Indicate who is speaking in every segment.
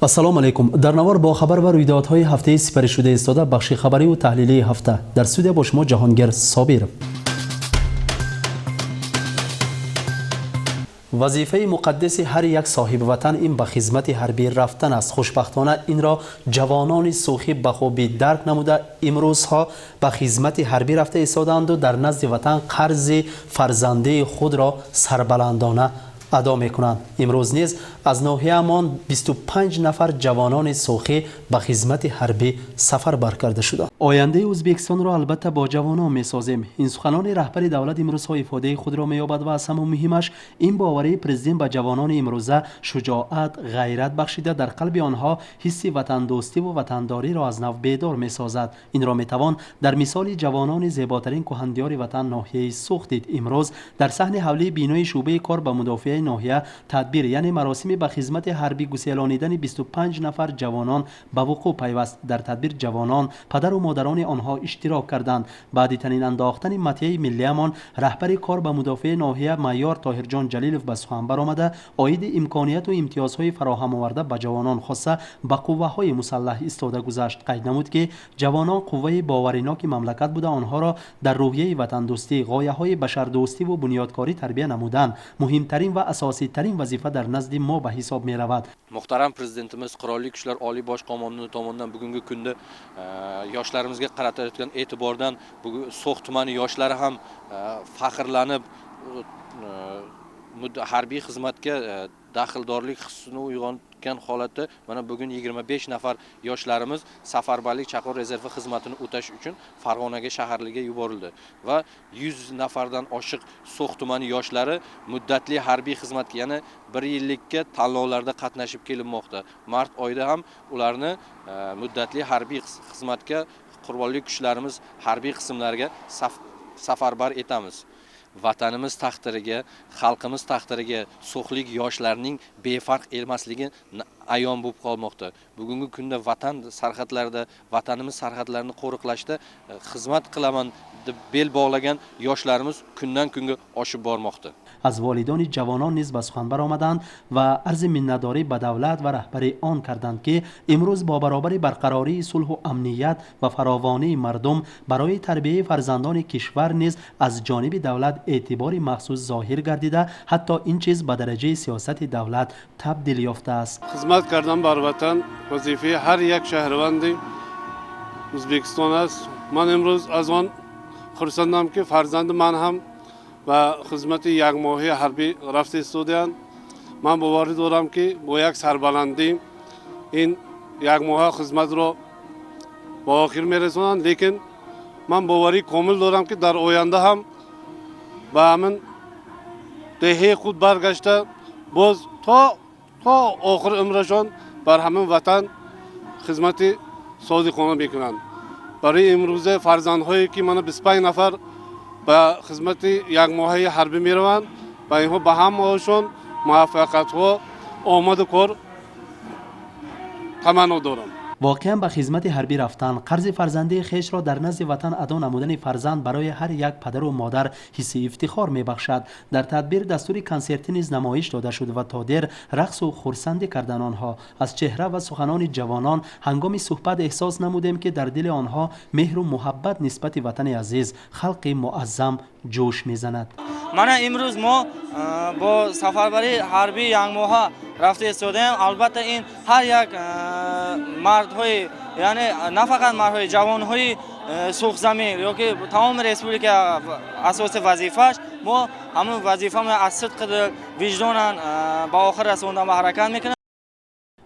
Speaker 1: السلام علیکم. در نوار با خبر و رویدادهای هفته سپری شده ایستاده بخش خبری و تحلیلی هفته. در استودیو با شما جهانگیر صابر. وظیفه مقدس هر یک صاحب وطن این به خدمت حربی رفتن است. خوشبختانه این را جوانان سوخی به خوبی درک نموده امروزها به خدمت حربی رفته ایستادند و در نزد وطن قرض فرزنده خود را سربلندانه ادا میکنند. امروز نیز از ناحیه‌مان 25 نفر جوانان سوخی به خدمت حربی سفر بر کرده شدند. آینده ازبکستان را البته با جوانان میسازیم. این سخنان رهبر دولت امروزها افاده خود را مییابد و از همه مهمش این باوری پرزیدنت به جوانان امروزه شجاعت، غیرت بخشیده در قلب آنها حس وطن دوستی و وطنداری را از نو بیدار میسازد. این را میتوان در مثال جوانان زیباترین کهندیار وطن ناحیه سوخت دید. امروز در صحن حوله بینای شعبه کار به مدافع ناحیه تدبیر یعنی مراسم به خدمت حربی گسیلانیدن 25 نفر جوانان به وقوع پیوست. در تدبیر جوانان پدر و مادران آنها اشتراک کردند. بعد تنین انداختن مطیع ملیمان رهبر کار به مدافع ناحیه معیار طاهر جان جلیلوف به سخن برآمده عاید امکانیت و امتیازهای فراهم آورده به جوانان خاصه به قوه‌های مسلح ایستاده گذشت. قید نمود که جوانان قوه باورناک مملکت بوده آنها را در روحیه وطن دوستی، غایه‌های بشردوستی و بنیادکاری تربیت نمودند. مهمترین و اساسی ترین وظیفه در نزد ما به حساب می رود.
Speaker 2: Muhtaram Prezidentimiz Qurolli Kuchlar Oliy bosh qo'mondoni tomonidan bugungi kunda yoshlarimizga qaratilayotgan e'tibordan bugun So'x tumani yoshlari ham faxrlanib harbiy xizmatga daxldorlik hissini uyg'ongan holatda mana bugun 25 nafar yoshlarimiz safarbarlik chaqiruv rezervi xizmatini o'tash uchun Farg'onaga shaharliga yuborildi va 100 nafardan oshiq So'x tumani yoshlari muddatli harbiy xizmatga ya'ni 1 yillikka tanlovlarda qatnashib kelinmoqda. Mart oyida ham ularni muddatli harbiy xizmatga Qurolli kuchlarimiz harbiy qismlariga safarbar etamiz. Vatanimiz taqdiriga, xalqimiz taqdiriga so'xlik yoshlarning befarq emasligi ayon bo'lib qolmoqda. Bugungi kunda vatan sarhadlarida, vatanimiz sarhadlarini qo'riqlashda xizmat qilaman deb bel bog'lagan yoshlarimiz kundan kunga oshib bormoqda.
Speaker 1: از والدان جوانان نیز به سخن برآمدند و عرض منتداری به دولت و رهبری آن کردند که امروز با برابر برقراری صلح و امنیت و فراوانی مردم برای تربیت فرزندان کشور نیز از جانب دولت اعتبار مخصوص ظاهر گردیده حتی این چیز به درجه سیاست دولت تبدیل یافته است.
Speaker 3: خدمت کردن بر وطن وظیفه هر یک شهروند ازبکستان است. من امروز از آن خرسندم که فرزند من هم و خدمت یک ماهی حربی رفته ایستادند. من باور دارم که با یک سربلندی این یک ماه خدمت را با آخر میرسونند، لیکن من باوری کامل دارم که در آینده هم به همین دهه خود برگشته باز تا آخر عمرشان بر همین وطن خدمت صادقانه میکنند. برای امروز فرزندهایی که من 25 نفر به خدمت یک ماهی حربی می روند و اینها به همهاشون موفقیت و آمد کار تمنا دارم.
Speaker 1: واقعا به خدمت حربی رفتن قرض فرزنده خیش را در نزد وطن ادا نمودن فرزند برای هر یک پدر و مادر حس افتخار می بخشد. در تدبیر دستور کنسرتی نیز نمایش داده شد و تا دیر رقص و خرسندی کردن آنها. از چهره و سخنان جوانان هنگام صحبت احساس نمودیم که در دل آنها مهر و محبت نسبت وطن عزیز خلق معظم جوش میزند.
Speaker 4: من امروز ما با سفربری حربی یک ماه رفته ایستادیم. البته این هر یک مردهای یعنی نه فقط مردهای جوانهای سوخ زمین یا که تمام ریسپوبلیک اساس وظیفه‌اش ما همون وظیفه از صدق وجدان با آخر رسوندن به حرکت میکنیم.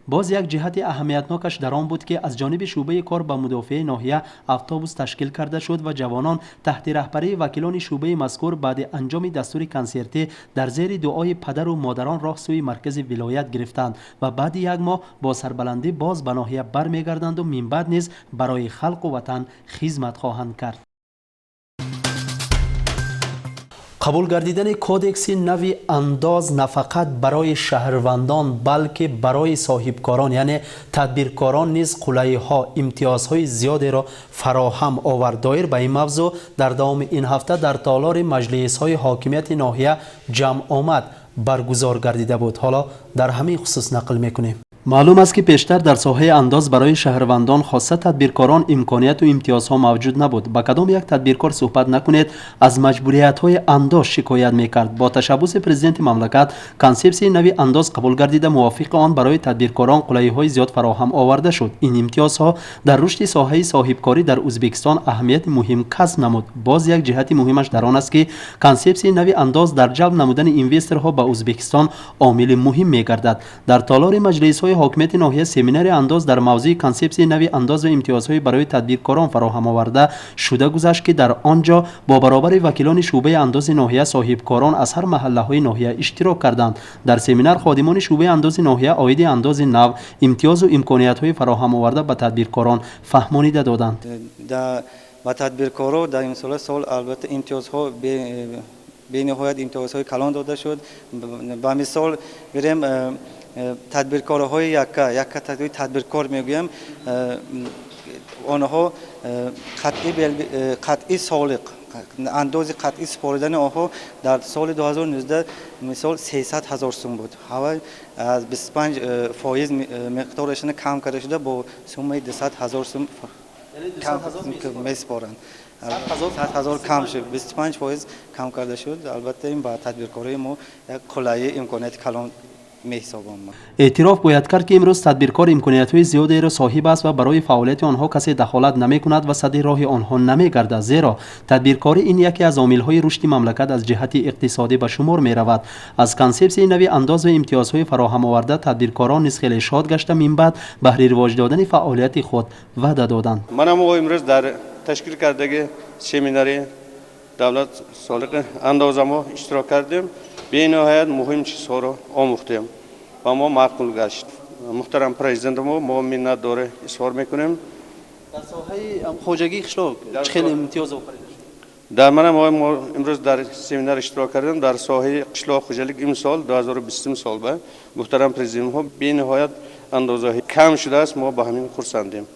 Speaker 1: باز یک جهت اهمیتناکش در آن بود که از جانب شعبه کار به مدافع ناحیه اتوبوس تشکیل کرده شد و جوانان تحت رهبری وکیلان شعبه مذکور بعد انجام دستور کنسرتی در زیر دعای پدر و مادران راه سوی مرکز ولایت گرفتند و بعد یک ماه با سربلندی باز به ناحیه برمیگردند و من بعد نیز برای خلق و وطن خدمت خواهند کرد. قبول گردیدن کودکس نوی انداز نه فقط برای شهروندان بلکه برای صاحبکاران یعنی تدبیرکاران نیز قلعه‌ها امتیازهای زیادی را فراهم آورد. دایر به این موضوع در دوام این هفته در تالار مجلس‌های حاکمیت ناحیه جمع آمد برگزار گردیده بود. حالا در همین خصوص نقل میکنیم. معلوم است که پیشتر در ساحه انداز برای شهروندان خاصه تدبیرکاران امکانیت و امتیازها موجود نبود. با کدام یک تدبیرکار صحبت نکنید از مجبوریت‌های انداز شکایت می‌کرد. با تشبث پرزیدنت مملکت کانسپسی نوی انداز قبول گردیده موافق آن برای تدبیرکاران قلایهای زیاد فراهم آورده شد. این امتیازها در رشد ساحه صاحبکاری در ازبکستان اهمیت مهم کسب نمود. باز یک جهت مهمش در آن است که کانسپسی نوی انداز در جلب نمودن اینوسترها به ازبکستان عامل مهم می‌گردد. در تالار مجلس‌های حاکمیت ناحیه سمینار انداز در موضوع کانسپسی نوی انداز و امتیازهای برای تدبیرکاران فراهم آورده شده گذشت که در آنجا با برابر وکیلان شعبه انداز ناحیه صاحبکاران از هر محله‌های ناحیه اشتراک کردند. در سمینار خادمان شعبه انداز ناحیه عاید انداز نو امتیاز و امکانیت‌های فراهم آورده به تدبیرکاران فهمانیده دادند.
Speaker 5: با تدبیرکاران در این سال البته امتیازها به نهایت امتیازهای کلان داده شد. با مثال بریم تدبیرکارهای یک تدبیرکار میگویم آنها قطعی سالق انداز قطعی سپاریدن آنها در سال 2019 مثال 300,000 سوم بود. حالا از 25% مقدارشون کم کرده شده با سوم 200,000 سوم میسپارند. 100,000 کم شد، 25% کم کرده شد. البته این با تدبیرکارای ما یک قلعه امکانات کلان
Speaker 1: اعتراف باید کرد که امروز تدبیرکار امکانیت‌های زیادی را صاحب است و برای فعالیت آنها کسی دخالت نمی‌کند و سد راه آنها نمی‌گردد. زیرا تدبیرکاری این یکی از عامل‌های رشد مملکت از جهت اقتصادی به شمار می‌رود. از کانسپسی نوی انداز و امتیازهای فراهم آورده تدبیرکاران نیز خیلی شاد گشته من بعد بهره رواج دادن فعالیت خود وعده دادند.
Speaker 3: منم امروز در تشکیل کردگی سمینار دولت سالق اندازما اشتراک کردیم. به نهایت مهم چیزها را آموختیم و ما معقول گشت. محترم پرزیدنت ما منت داره اظهار میکنیم.
Speaker 1: در ساحه خواجگی قشلاق چه امتیاز آفریده شد؟
Speaker 3: در منم امروز در سمینار اشتراک کردیم. در ساحه قشلاق خواجگی امسال 2020 سال به محترم پرزیدنت ما به نهایت اندازه کم شده است. ما به همین خرسندیم.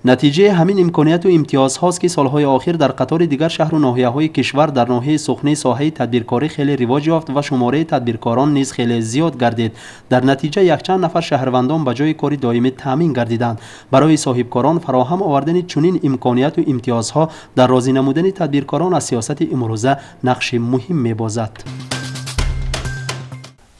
Speaker 1: نتیجه همین امکانیت و امتیاز هاست که سالهای آخر در قطار دیگر شهر و ناحیه های کشور در ناحیه سخنه ساحه تدبیرکاری خیلی رواج یافت و شماره تدبیرکاران نیز خیلی زیاد گردید. در نتیجه یک چند نفر شهروندان به جای کاری دائمی تامین گردیدند. برای صاحبکاران فراهم آوردن چنین امکانیت و امتیازها در راضی نمودن تدبیرکاران از سیاست امروزه نقش مهم می‌بازد.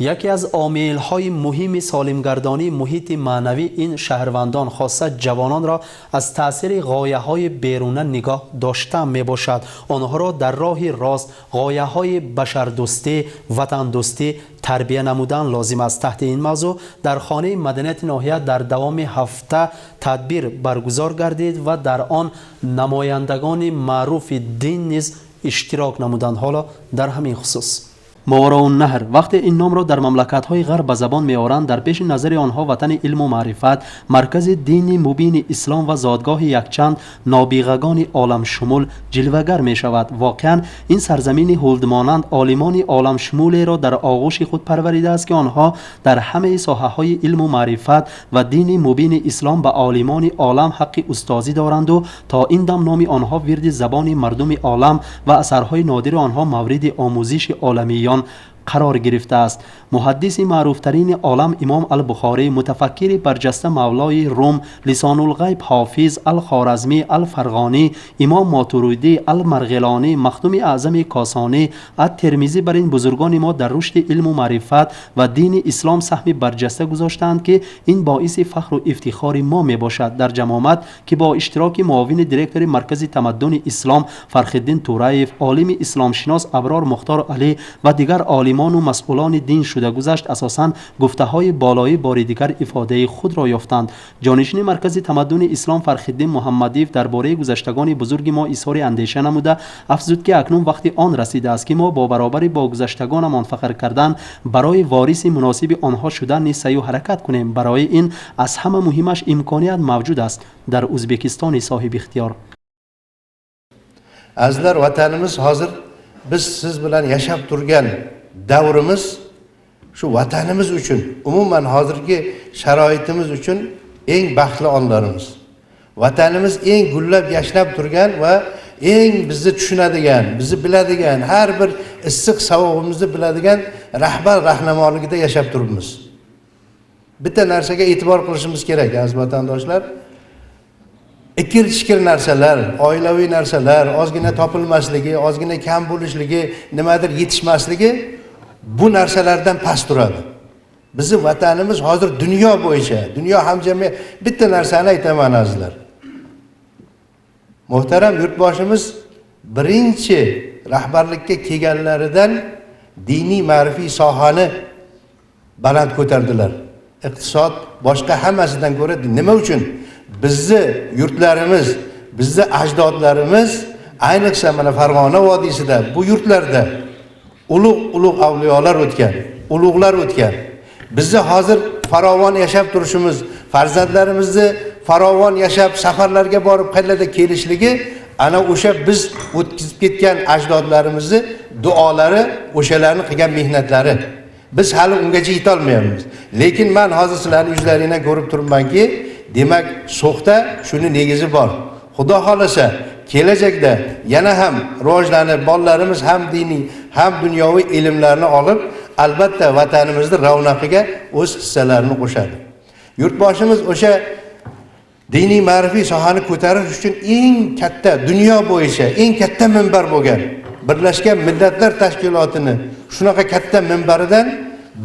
Speaker 1: یکی از عامل‌های مهم سالمگردانی محیط معنوی این شهروندان خاصه جوانان را از تأثیر غایه‌های بیرونه نگاه داشته میباشد. آنها را در راه راست غایه‌های بشردوستی، وطن دوستی تربیه نمودن لازم است. تحت این موضوع در خانه مدنیت ناحیه در دوام هفته تدبیر برگزار گردید و در آن نمایندگان معروف دین نیز اشتراک نمودند. حالا در همین خصوص ماوراءالنهر وقتی این نام را در مملکت‌های غرب به زبان می‌آورند در پیش نظر آنها وطن علم و معرفت، مرکز دینی مبین اسلام و زادگاه یکچند نابغگان عالم شمول جلوه‌گر می‌شود. واقعاً این سرزمین هولدمانند عالمان عالم شمول را در آغوش خود پروریده است که آنها در همه ساحه‌های علم و معرفت و دین مبین اسلام به عالمان عالم حق استازی دارند و تا این دم نام آنها ورد زبان مردم عالم و اثرهای نادر آنها مورد آموزش عالمیان قرار گرفته است. محدث معروفترین عالم امام البخاری، متفکر برجسته مولای روم، لسان الغیب حافظ الخوارزمی الفرغانی، امام ماتوریدی المرغلانی، مخدوم اعظم کاسانی، الترمذی بر این بزرگان ما در رشد علم و معرفت و دین اسلام سهم برجسته گذاشتند که این باعث فخر و افتخار ما می باشد. در جماعت که با اشتراک معاون دیرکتور مرکز تمدن اسلام فرخ‌الدین تورایف، عالم اسلام شناس ابرار مختار علی و دیگر عالمان و مسئولان دین شده گذشت، اساساً گفته‌های بالایی بار دیگر افاده خود را یافتند. جانشین مرکز تمدن اسلام فرخ‌الدین محمدیف درباره گذشتگان بزرگ ما اظهار اندیشه نموده افزود که اکنون وقتی آن رسیده است که ما با برابر با گذشتگانمان فخر کردن برای وارث مناسب آنها شدن نیز سعی و حرکت کنیم. برای این از همه مهمش امکانیت موجود است در ازبکستان صاحب اختیار.
Speaker 6: Azizlar, vatanimiz hozir biz siz bilan yashab turgan davrimiz shu vatanimiz uchun, umuman hozirgi sharoitimiz uchun eng baxtli onlarimiz. Vatanimiz eng gullab yashnab turgan va eng bizni tushunadigan, bizni biladigan, har bir issiq savog'imizni biladigan rahbar rahnamoligida yashab turibmiz. bitta narsaga e'tibor qilishimiz kerak aziz vatandoshlar. Ikir-chikir narsalar, oilaviy narsalar, ozgina topilmasligi, ozgina kam bo'lishligi, nimadir yetishmasligi bu narsalardan past turadi. Bizning vatanimiz hozir dunyo bo'yicha, dunyo hamjamiyat bitta narsani aytaman azizlar. Muhtaram yurtboshimiz birinchi rahbarlikka kelganlaridan diniy ma'rifiy sohani baland ko'tardilar. Iqtisod boshqa hammasidan ko'ra nima uchun? Bizni yurtlarimiz, bizni ajdodlarimiz ayniqsa mana Farg'ona vodiysida bu yurtlarda ulug' avliyolar o'tgan, ulug'lar o'tgan. Bizni hozir farovon yashab turishimiz, farzandlarimizni farovon yashab safarlarga borib qayerlarda kelishligi ana o'sha biz o'tkazib ketgan ajdodlarimizni duolari, o'shalarni qilgan mehnatlari. Biz hali ungacha yeta olmayapmiz. Lekin men hozir sizlarning yuzlaringdan ko'rib turibmanki, demak, so'xda shuni negizi bor. Xudo xolasa, kelajakda yana ham rivojlanib, bolalarimiz ham diniy, ham dunyoviy ilmlarni olib, albatta vatanimizning ravnaqiga o'z hissalarini qo'shadi. Yurtboshimiz o'sha diniy ma'rifiy sohani ko'tarish uchun eng katta dunyo bo'yicha eng katta minbar bo'lgan Birlashgan Millatlar Tashkilotini shunaqa katta minbaridan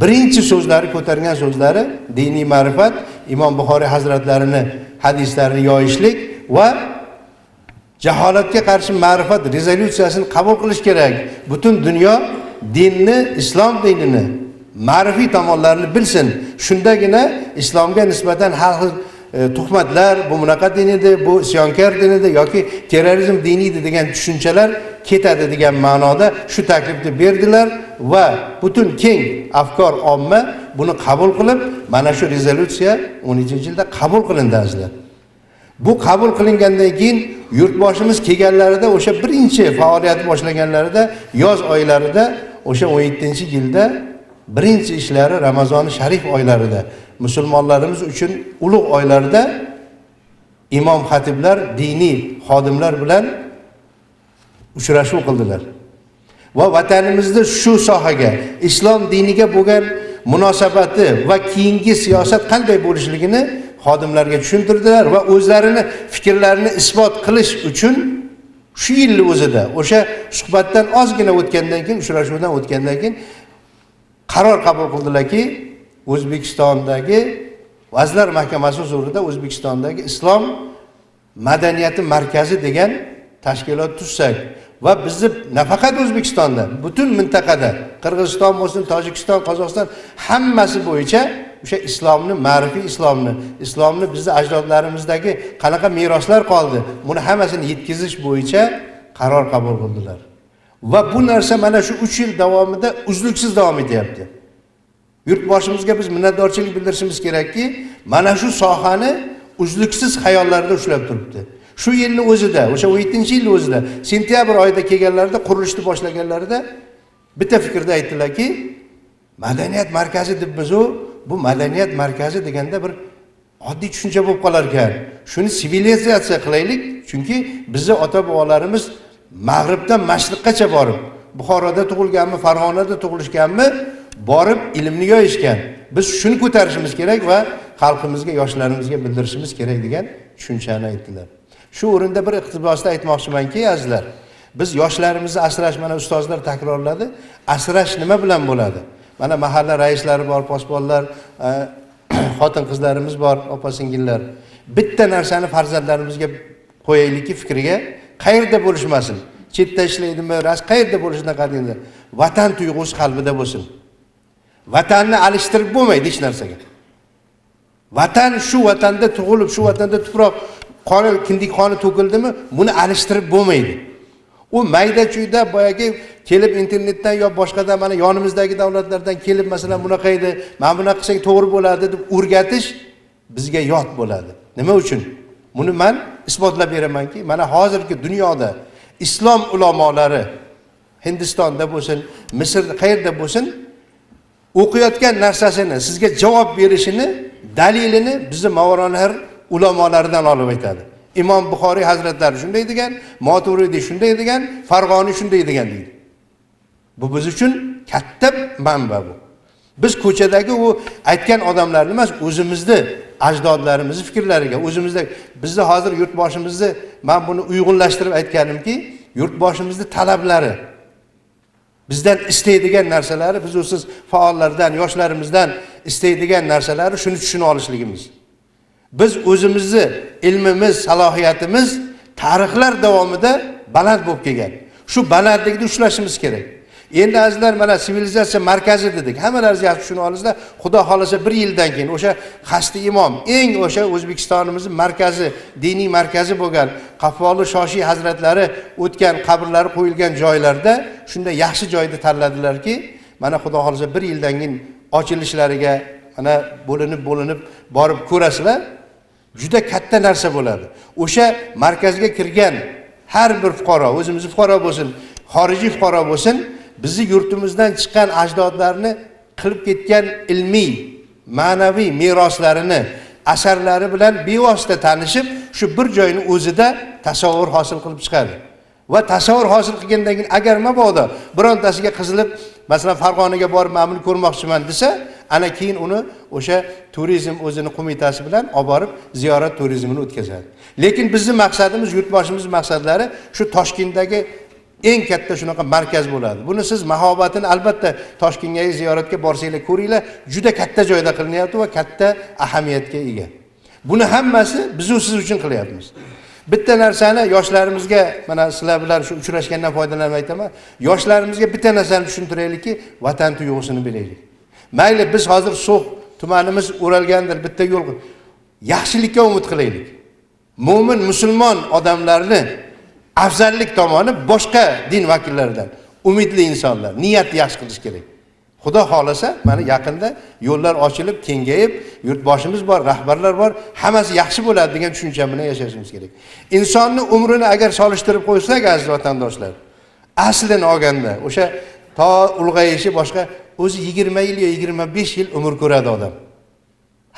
Speaker 6: birinchi so'zlari ko'targan so'zlari diniy ma'rifat, Imom Buxoriy hazratlarini hadislarini yoyishlik va jaholatga qarshi ma'rifat rezolyutsiyasini qabul qilish kerak. Butun dunyo dinni, islom dinini, ma'rifiy tomonlarini bilsin. Shundagina islomga nisbatan har xil tuhmatlar, bu bunaqa din edi, bu isyonkor din edi yoki terrorizm dini edi degan tushunchalar ketadi degan ma'noda shu taklifni berdilar va butun keng afkor omma buni qabul qilib, mana shu rezolyutsiya 13-yilda qabul qilindi azizlar. Bu qabul qilingandan keyin yurtboshimiz kelganlarida o'sha birinchi faoliyat boshlaganlarida yoz oylarida o'sha 17-yilda birinchi ishlari Ramazon sharif oylarida musulmonlarimiz uchun ulug' oylarda imom xatiblar, diniy xodimlar bilan uchrashuv qildilar. Va vatanimizda shu sohaga, islom diniga bo'lgan munosabati va keyingi siyosat qanday bo'lishligini xodimlarga tushuntirdilar va o'zlarini fikrlarini isbot qilish uchun shu yil o'zida o'sha suhbatdan ozgina o'tgandan keyin, uchrashuvdan o'tgandan keyin qaror qabul qildilarki, O'zbekistondagi Vazirlar Mahkamasi huzurida O'zbekistondagi Islom madaniyati markazi degan tashkilot tuzsak va bizni nafaqat O'zbekistonda, butun mintaqada, Qirg'iziston bo'lsin, Tojikiston, Qozog'iston hammasi bo'yicha o'sha islomni, ma'rifiy islomni bizni ajdodlarimizdagi qanaqa meroslar qoldi, buni hammasini yetkazish bo'yicha qaror qabul qildilar. Va bu narsa mana shu 3 yil davomida uzluksiz davom etyapti. Yurtboshimizga biz minnatdorchilik bildirishimiz kerakki, mana shu sohani uzluksiz xayollarda ushlab turibdi. Shu yilni o'zida, o'sha 17-yil o'zida, sentyabr oyida kelganlarida, qurilishni boshlaganlarida bitta fikrda aytdilarki, madaniyat markazi deb biz bu madaniyat markazi deganda bir oddiy tushuncha bo'lib qolar ekan. Shuni sivilizatsiya qilaylik, chunki bizning ota-bobolarimiz Mag'ribdan Mashriqgacha borib, Buxoroda tug'ilganmi, Farg'onada tug'ilishganmi, borib ilmni yoyishgan. Biz shuni ko'tarishimiz kerak va xalqimizga, yoshlarimizga bildirishimiz kerak degan tushunchani aytdilar. Shu o'rinda bir iqtibosda aytmoqchimanki, azizlar, biz yoshlarimizni asrash, mana ustozlar takrorladi, asrash nima bilan bo'ladi? Mana mahalla raislari bor, posbonlar, xotin-qizlarimiz bor, opa-singillar. Bitta narsani farzandlarimizga qo'yaylikki fikriga, qayerda bo'lishmasin, chetda ishlaydimi, qayerda bo'lishidan qat'iy vatan tuyg'usi qalbida bo'lsin. Vatanni alishtirib bo'lmaydi hech narsaga. Vatan shu vatanda tug'ilib, shu vatanda tuproq qoni, kindik qoni to'kildimi, buni alishtirib bo'lmaydi. U mayda-chuyda boyagi kelib internetdan yo boshqadan mana yonimizdagi davlatlardan kelib masalan bunaqa edi, mana bunaqa qilsang to'g'ri bo'ladi deb o'rgatish bizga yot bo'ladi. Nima uchun? Buni men isbotlab beramanki, mana hozirgi dunyoda islom ulamolari Hindistonda bo'lsin, Misrda qayerda bo'lsin, o'qiyotgan narsasini sizga javob berishini, dalilini bizni Mavronahar ulamolaridan olib aytadi. Imom Buxoriy hazratlari shunday degan, Moturidi shunday degan, Farg'oniy shunday degan deydi. Bu biz uchun katta manba bu. Biz ko'chadagi u aytgan odamlarni emas, o'zimizni ajdodlarimizni fikrlariga, o'zimizda bizni hozir yurtboshimizni men buni uyg'unlashtirib aytganimki, yurtboshimizni talablari, bizdan istaydigan narsalari, biz o'siz faollardan, yoshlarimizdan istaydigan narsalari shuni tushunib olishligimiz. Biz o'zimizni ilmimiz, salohiyatimiz tarixlar davomida baland bo'lib kelgan. Shu balandlikni ushlashimiz kerak. Endi azizlar, mana sivilizatsiya markazi dedik. Hammalaringiz yaxshi tushunib olingizlar. Xudo xolasa 1 yildan keyin o'sha Qashti imom, eng o'sha O'zbekistonimizning markazi, diniy markazi bo'lgan Qaffoli Shoshiy hazratlari o'tgan, qabrlari qo'yilgan joylarda shunda yaxshi joyni tanladilarki, mana Xudo xolasa 1 yildan keyin ochilishlariga mana bo'linib borib ko'rasizlar. Juda katta narsa bo'ladi. O'sha markazga kirgan har bir fuqaro, o'zimiz fuqaro bo'lsin, xorijiy fuqaro bo'lsin, bizni yurtimizdan chiqqan ajdodlarni qilib ketgan ilmiy, ma'naviy meroslarini, asarlari bilan bevosita tanishib, shu bir joyni o'zida tasavvur hosil qilib chiqadi. Va tasavvur hosil qilgandan keyin agar mabodo birontasiga qizilib, masalan Farg'onaga borib men buni ko'rmoqchiman desa, ana keyin uni o'sha turizm o'zini qo'mitasi bilan olib borib ziyorat turizmini o'tkazadi. Lekin bizning maqsadimiz, yurtboshimiz maqsadlari shu Toshkentdagi eng katta shunaqa markaz bo'ladi. Buni siz mahobatini albatta Toshkentga ziyoratga borsanglar, ko'ringlar, juda katta joyda qilinyapti va katta ahamiyatga ega. Buni hammasi biz siz uchun qilyapmiz. Bitta narsani yoshlarimizga, mana sizlar bilan shu uchrashgandan foydalanib aytaman, yoshlarimizga bitta narsani tushuntiraylikki, vatan tuyg'usini bilaylik. Mayli biz hozir So'x tumanimiz o'ralgandir, bitta yo'l, yaxshilikka umid qilaylik. Mo'min, musulmon odamlarni afzallik tomoni boshqa din vakillaridan umidli insonlar, niyatni yaxshi qilish kerak. Xudo xolasa, mana yaqinda yo'llar ochilib, kengayib, yurtboshimiz bor, rahbarlar bor, hammasi yaxshi bo'ladi degan tushuncha bilan yashashimiz kerak. Insonni umrini agar solishtirib qo'ysak, aziz vatandoshlar, aslini olganda, o'sha to ulg'ayishi boshqa, o'zi 20 yil yo 25 yil umr ko'radi odam.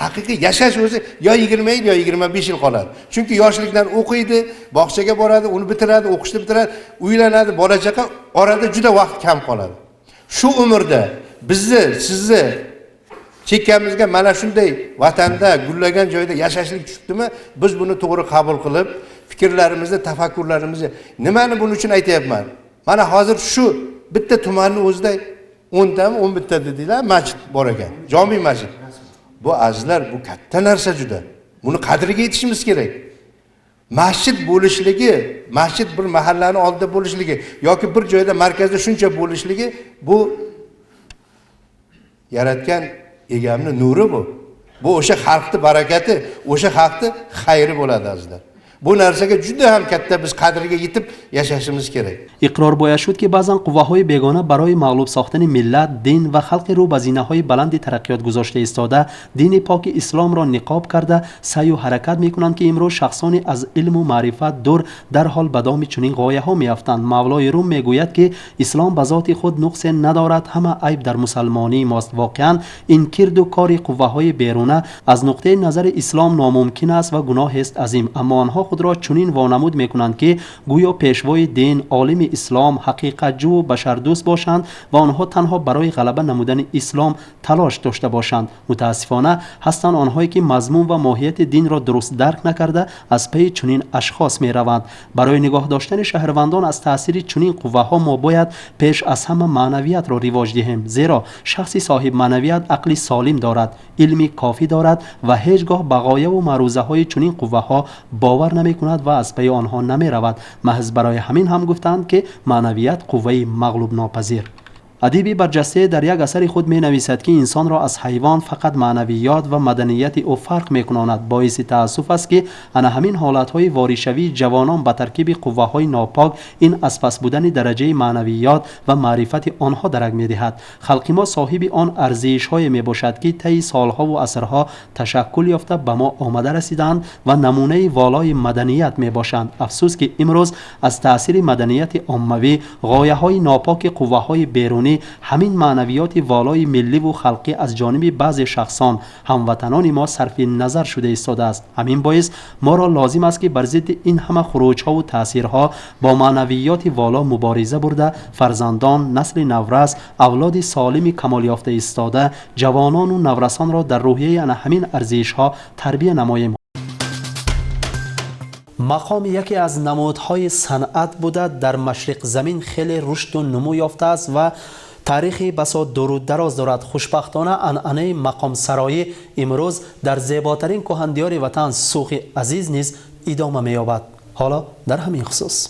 Speaker 6: Haqiqiy yashash o'zi yo 20 yil yo 25 yil qoladi. Chunki yoshlikdan o'qiydi, bog'chaga boradi, uni bitiradi, o'qishni bitiradi, uylanadi, bola chaqa, orada juda vaqt kam qoladi. Shu umrda bizni, sizni chekkamizga mana shunday vatanda, gullagan joyda yashashlik tushibdimi? Biz buni to'g'ri qabul qilib, fikrlarimizni, tafakkurlarimizni, nimani buning uchun aytayapman? Mana hozir shu bitta tumanning o'zida 10 tami 11 ta dedilar, masjid bor ekan. Jami masjid. Bu azizlar, bu katta narsa juda. Buni qadriga yetishimiz kerak. Masjid bo'lishligi, masjid bir mahallani oldida bo'lishligi yoki bir joyda markazda shuncha bo'lishligi, bu yaratgan egamni nuri bu. Bu o'sha xalqning barakati, o'sha xalqning xayri bo'ladi azizlar. Bu narsaga juda ham katta biz qadriga yetib yashashimiz kerak.
Speaker 1: اقرار باید شد که بعضا قواهای بیگانه برای مغلوب ساختن ملت، دین و خلق رو به زینه‌های بلند ترقیات گذاشته ایستاده، دین پاک اسلام را نقاب کرده سعی و حرکت می‌کنند که امروز شخصانی از علم و معرفت دور در حال به دام چنین غایه‌ها می‌افتند. مولای روم میگوید که اسلام به ذات خود نقص ندارد، همه عیب در مسلمانی ماست. واقعاً این کرد و کار قواهای بیرونه از نقطه نظر اسلام ناممکن است و گناه است عظیم، اما آنها خود را چنین وانمود می‌کنند که گویا پیشوای دین، عالم اسلام، حقیقت جو و بشردوست باشند و آنها تنها برای غلبه نمودن اسلام تلاش داشته باشند. متاسفانه هستند آنهایی که مضمون و ماهیت دین را درست درک نکرده از پی چنین اشخاص می‌روند. برای نگاه داشتن شهروندان از تاثیر چنین قواها ما باید پیش از همه معنویت را رواج دهیم، زیرا شخصی صاحب معنویت عقلی سالم دارد، علمی کافی دارد و هیچگاه بقایه و معروضه‌های چنین قواها باور نمی‌کند و از پی آنها نمی‌رود. محض برای همین هم گفتند که معنویت قوه مغلوب ناپذیر. ادیبی برجسته در یک اثر خود می نویسد که انسان را از حیوان فقط معنویات و مدنیت او فرق می کند. باعث تأسف است که انا همین حالتهای واریشوی جوانان به ترکیب قواهای ناپاک این از پس بودن درجه معنویات و معرفت آنها درک می دهد. خلق ما صاحب آن ارزش های می باشد که طی سالها و عصرها تشکل یافته به ما آمده رسیدند و نمونه والای مدنیت می باشند. افسوس که امروز از تاثیر مدنیت عاموی غایه های ناپاک قواهای بیرونی کنونی همین معنویات والای ملی و خلقی از جانب بعضی شخصان هموطنان ما صرف نظر شده ایستاده است. همین باعث ما را لازم است که بر ضد این همه خروج‌ها و تأثیرها با معنویات والا مبارزه برده فرزندان، نسل نورس، اولاد سالم کمال یافته ایستاده، جوانان و نورسان را در روحیه همین ارزش‌ها تربیت نماییم. مقام یکی از نمودهای صنعت بوده در مشرق زمین خیلی رشد و نمو یافته است و تاریخی بسا دور و دراز دارد. خوشبختانه عنعنه مقام سرایی امروز در زیباترین کهندیار وطن سوخ عزیز نیز ادامه می‌یابد. حالا در همین خصوص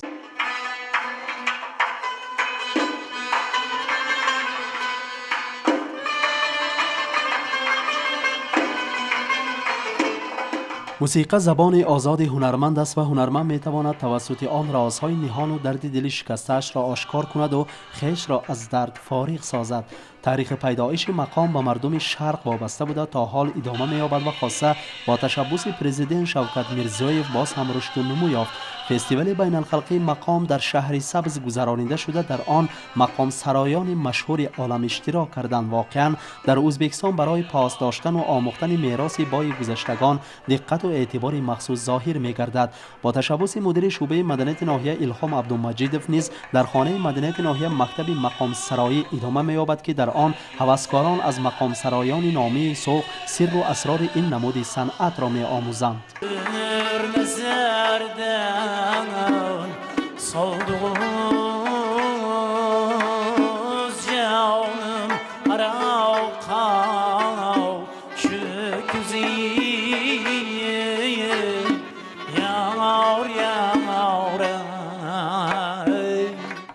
Speaker 1: موسیقی زبان آزاد هنرمند است و هنرمند میتواند توسط آن رازهای نهان و درد دل شکسته‌اش را آشکار کند و خویش را از درد فارغ سازد. تاریخ پیدایش مقام با مردم شرق وابسته بوده تا حال ادامه می‌یابد و خاصه با تشبث پرزیدنت شوکت میرزیویف باز هم رشد و نمو یافت. فستیوال بین الخلقی مقام در شهر سبز گذرانیده شده. در آن مقام سرایان مشهور عالم اشتراک کردند. واقعا در ازبکستان برای پاس داشتن و آموختن میراث بای گذشتگان دقت و اعتبار مخصوص ظاهر می‌گردد. با تشبث مدیر شعبه مدنیت ناحیه الهام عبدالمجیدوف نیز در خانه مدنیت ناحیه مکتب مقام سرایی ادامه می‌یابد که در آن هوسکاران از مقام سرایان نامی سوخ سر و اسرار این نمود صنعت را می‌آموزند.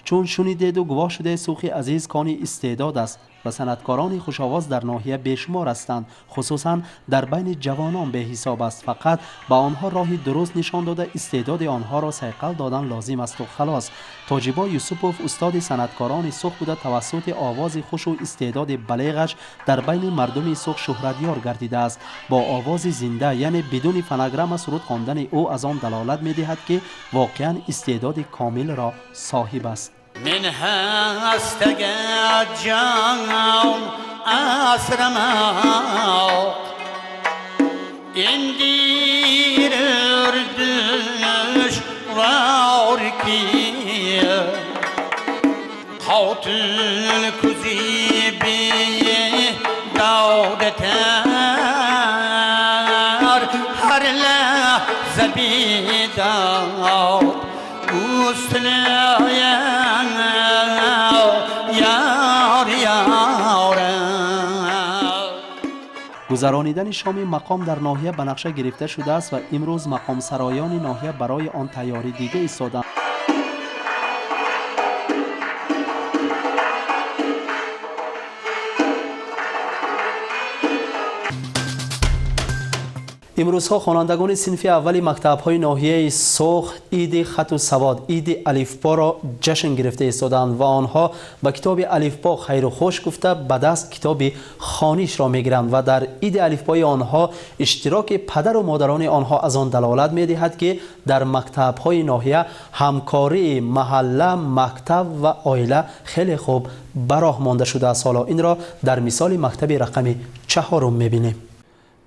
Speaker 1: چون شنیدید و گواه شده سوخی عزیز کانی استعداد است و صنعتکاران خوش‌آواز در ناحیه بیشمار هستند. خصوصا در بین جوانان به حساب است. فقط با آنها راهی درست نشان داده استعداد آنها را صیقل دادن لازم است و خلاص. تاجیبا یوسفوف استاد صنعتکاران سوخ بوده. توسط آواز خوش و استعداد بلیغش در بین مردم سوخ شهرتیار گردیده است. با آواز زنده یعنی بدون فناگرام سرود خواندن او از آن دلالت می‌دهد که واقعا استعداد کامل را صاحب است.
Speaker 7: من هستگ جان asramak indir düş var ki katil kuzibi davdeter her lahze bidar üstüne
Speaker 1: گذرانیدن شام مقام در ناحیه بنفشه گرفته شده است و امروز مقام سرایان ناحیه برای آن تیاری دیده ایستادند. امروزها خوانندگان صنف اولی مکتب‌های ناحیه سوخ عید خط و سواد، عید الفبا را جشن گرفته ایستادند و آنها به کتاب الفبا خیر و خوش گفته به دست کتاب خوانیش را می‌گیرند و در عید الفبای آنها اشتراک پدر و مادران آنها از آن دلالت می‌دهد که در مکتب‌های ناحیه همکاری محله، مکتب و عائله خیلی خوب براه مانده شده است. حالا این را در مثال مکتب رقم 4 می‌بینیم.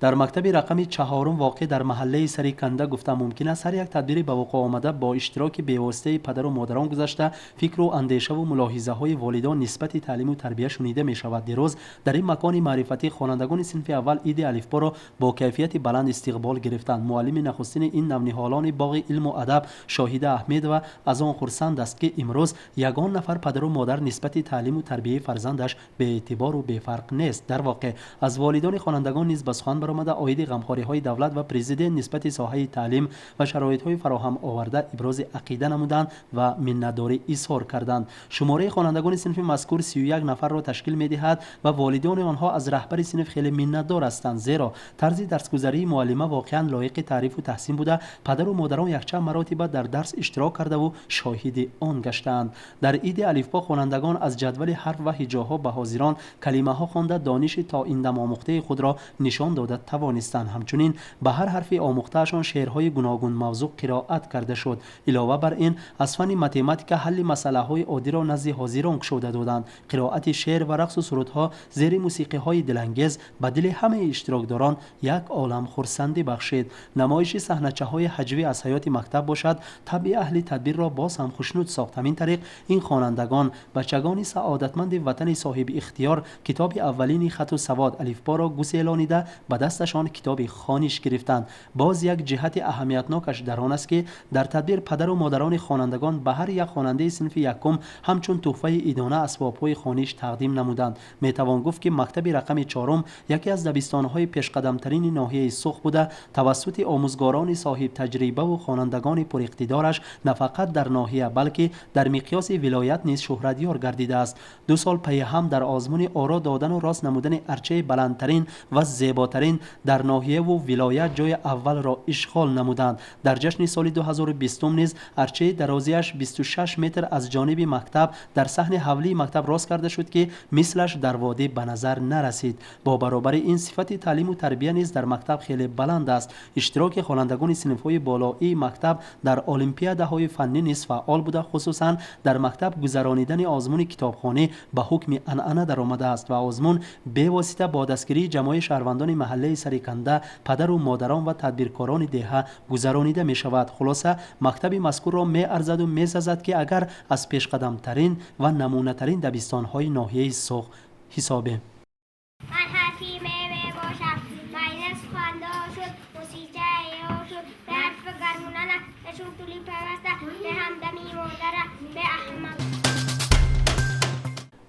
Speaker 1: در مکتب رقم 4 واقع در محله سریکنده گفته ممکن است هر یک تدبیر به وقوع آمده با اشتراک بی‌واسطه پدر و مادران گذشته فکر و اندیشه و ملاحظه های والدان نسبت تعلیم و تربیت شنیده می شود. دیروز در این مکان معرفتی خوانندگان صنف اول عید الفبا را با کیفیت بلند استقبال گرفتند. معلم نخستین این نونهالان باغ علم و ادب شاهد احمد و از آن خرسند است که امروز یگان نفر پدر و مادر نسبت تعلیم و تربیت فرزندش به اعتبار و به فرق نیست. در واقع از والدان خوانندگان نیز به سخن برآمده عاید غمخوری‌های دولت و پرزیدنت نسبت ساحه تعلیم و شرایط‌های فراهم آورده ابراز عقیده نمودند و منتداری اظهار کردند. شماره خوانندگان صنف مذکور 31 نفر را تشکیل می‌دهد و والدین آنها از رهبر صنف خیلی منتدار هستند، زیرا طرز درس‌گذاری معلمه واقعاً لایق تعریف و تحسین بوده. پدر و مادران یکچند مراتب در درس اشتراک کرده و شاهد آن گشتند. در عید الفبا خوانندگان از جدول حرف و هجاها به حاضران کلمه‌ها خوانده دانش تا این دم آموخته خود را نشان داده داده توانستند. همچنین به هر حرف آموختهشان شعرهای گوناگون موضوع قرائت کرده شد. علاوه بر این از فن متماتیک حل مسئله های عادی را نزد حاضران گشوده دادند. قرائت شعر و رقص و سرودها زیر موسیقی های دلانگیز به دل همه اشتراکداران یک عالم خرسندی بخشید. نمایش صحنه‌چه های هجوی از حیات مکتب باشد طبع اهل تدبیر را باز هم خوشنود ساخت. همین طریق این خوانندگان بچگان سعادتمند وطن صاحب اختیار کتاب اولین خط و سواد الفبا را گسیلانیده به دستشان کتاب خوانش گرفتند. باز یک جهت اهمیتناکش در آن است که در تدبیر پدر و مادران خوانندگان به هر یک خواننده صنف یکم همچون تحفه عیدانه اسباب‌های خوانش تقدیم نمودند. می توان گفت که مکتب رقم 4 یکی از دبستان‌های پیشقدم‌ترین ناحیه سوخ بوده توسط آموزگاران صاحب تجربه و خوانندگان پر اقتدارش نه فقط در ناحیه بلکه در مقیاس ولایت نیز شهرتیار گردیده است. 2 سال پی هم در آزمون آرا دادن و راست نمودن ارچه بلندترین و زیباترین در ناحیه و ولایت جای اول را اشغال نمودند. در جشن سال 2020 نیز ارچه درازیش 26 متر از جانب مکتب در صحن حولی مکتب راست کرده شد که مثلش در وادی به نظر نرسید. با برابر این صفت تعلیم و تربیت نیز در مکتب خیلی بلند است. اشتراک خوانندگان صنف‌های بالایی مکتب در المپیادهای فنی نیز فعال بوده. خصوصا در مکتب گذرانیدن آزمون کتابخانه به حکم عنعنه در آمده است و آزمون به واسطه با دستگیری جماعت شهروندان محله سریکنده پدر و مادران و تدبیرکاران دهه گذرانیده می شود. خلاصه مکتب مذکور را می ارزد و می سزد که اگر از پیشقدم ترین و نمونه ترین دبستان های ناحیه سوخ حسابه.
Speaker 8: من حرفی می باشم مینس خنده شد موسیقی شد به حرف گرمونانه نشون طولی پیوسته به همدمی مادره به احمد.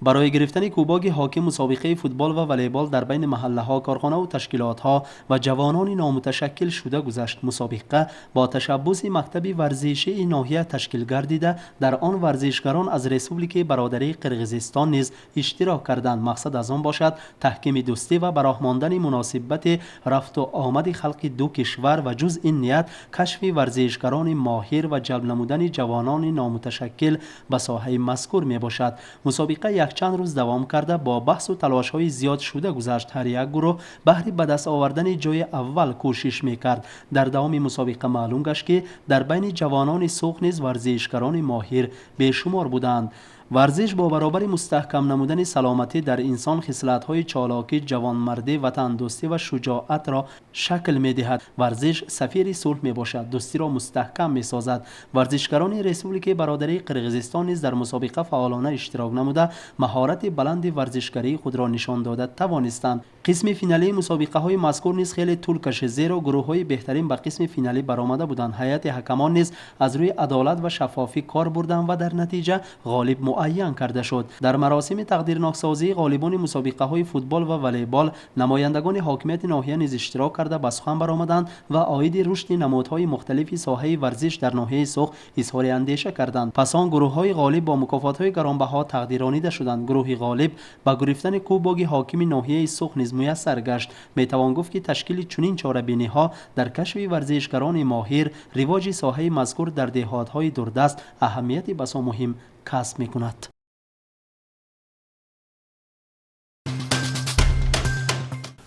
Speaker 1: برای گرفتن کوباگ حاکم مسابقه فوتبال و والیبال در بین محله ها، کارخانه و تشکیلات ها و جوانان نامتشکل شده گذشت. مسابقه با تشبث مکتب ورزشی ناحیه تشکیل گردیده در آن ورزشکاران از ریسپوبلیک برادری قرقیزستان نیز اشتراک کردند. مقصد از آن باشد تحکیم دوستی و براهماندن مناسبت رفت و آمد خلق دو کشور و جز این نیت کشف ورزشکاران ماهر و جلب نمودن جوانان نامتشکل به ساحه مذکور می باشد. مسابقه یک چند روز دوام کرده با بحث و تلاش های زیاد شده گذشت. هر یک گروه بهر به دست آوردن جای اول کوشش میکرد. در دوام مسابقه معلوم گشت که در بین جوانان سوخ نیز ورزشکاران ماهر بیشمار بودند. ورزش با برابر مستحکم نمودن سلامتی در انسان خصلت‌های چالاکی، جوانمردی، وطن دوستی و شجاعت را شکل می‌دهد. ورزش سفیر صلح میباشد، دوستی را مستحکم می‌سازد. ورزشکاران ریسپوبلیک برادری قرقیزستان نیز در مسابقه فعالانه اشتراک نموده مهارت بلند ورزشکاری خود را نشان داده توانستند. قسم فینالی مسابقه‌های مذکور نیز خیلی طول کشید، زیرا گروه‌های بهترین به قسم فینالی برآمده بودند. هیئت حکمان نیز از روی عدالت و شفافی کار بردند و در نتیجه غالب معین کرده شد. در مراسم تقدیرنامه‌سازی غالبان مسابقه‌های فوتبال و والیبال نمایندگان حاکمیت ناحیه نیز اشتراک کرده به سخن برآمدند و عاید رشد نمودهای مختلف ساحه ورزش در ناحیه سوخ اظهار اندیشه کردند. پس آن گروه‌های غالب با مکافات‌های گرانبها تقدیرانیده شدند. گروه غالب با گرفتن کوباگ حاکم ناحیه سوخ نیز میسر گشت. میتوان گفت که تشکیل چنین چاره‌بینی‌ها در کشف ورزشکاران ماهر رواج ساحه مذکور در دهات‌های دوردست اهمیت بسا مهم کسب می‌کند.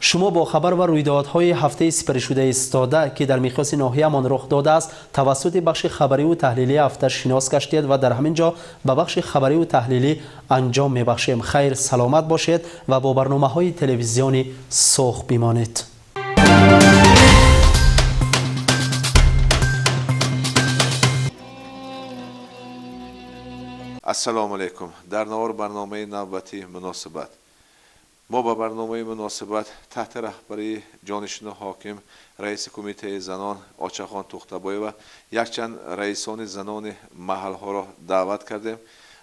Speaker 1: شما با خبر و رویدادهای هفته سپری شده ایستاده که در مقیاس ناحیه‌مان رخ داده است توسط بخش خبری و تحلیلی هفته شناس گشتید و در همین جا به بخش خبری و تحلیلی انجام می‌بخشیم. خیر سلامت باشید و با برنامه‌های تلویزیونی سوخ بمانید.
Speaker 9: السلام علیکم. در نوار برنامه نوبتی مناسبت ما با برنامه مناسبت تحت رهبری جانشین حاکم رئیس کمیته زنان آچخان تختبای و یک چند رئیسان زنان محل ها را دعوت کردیم.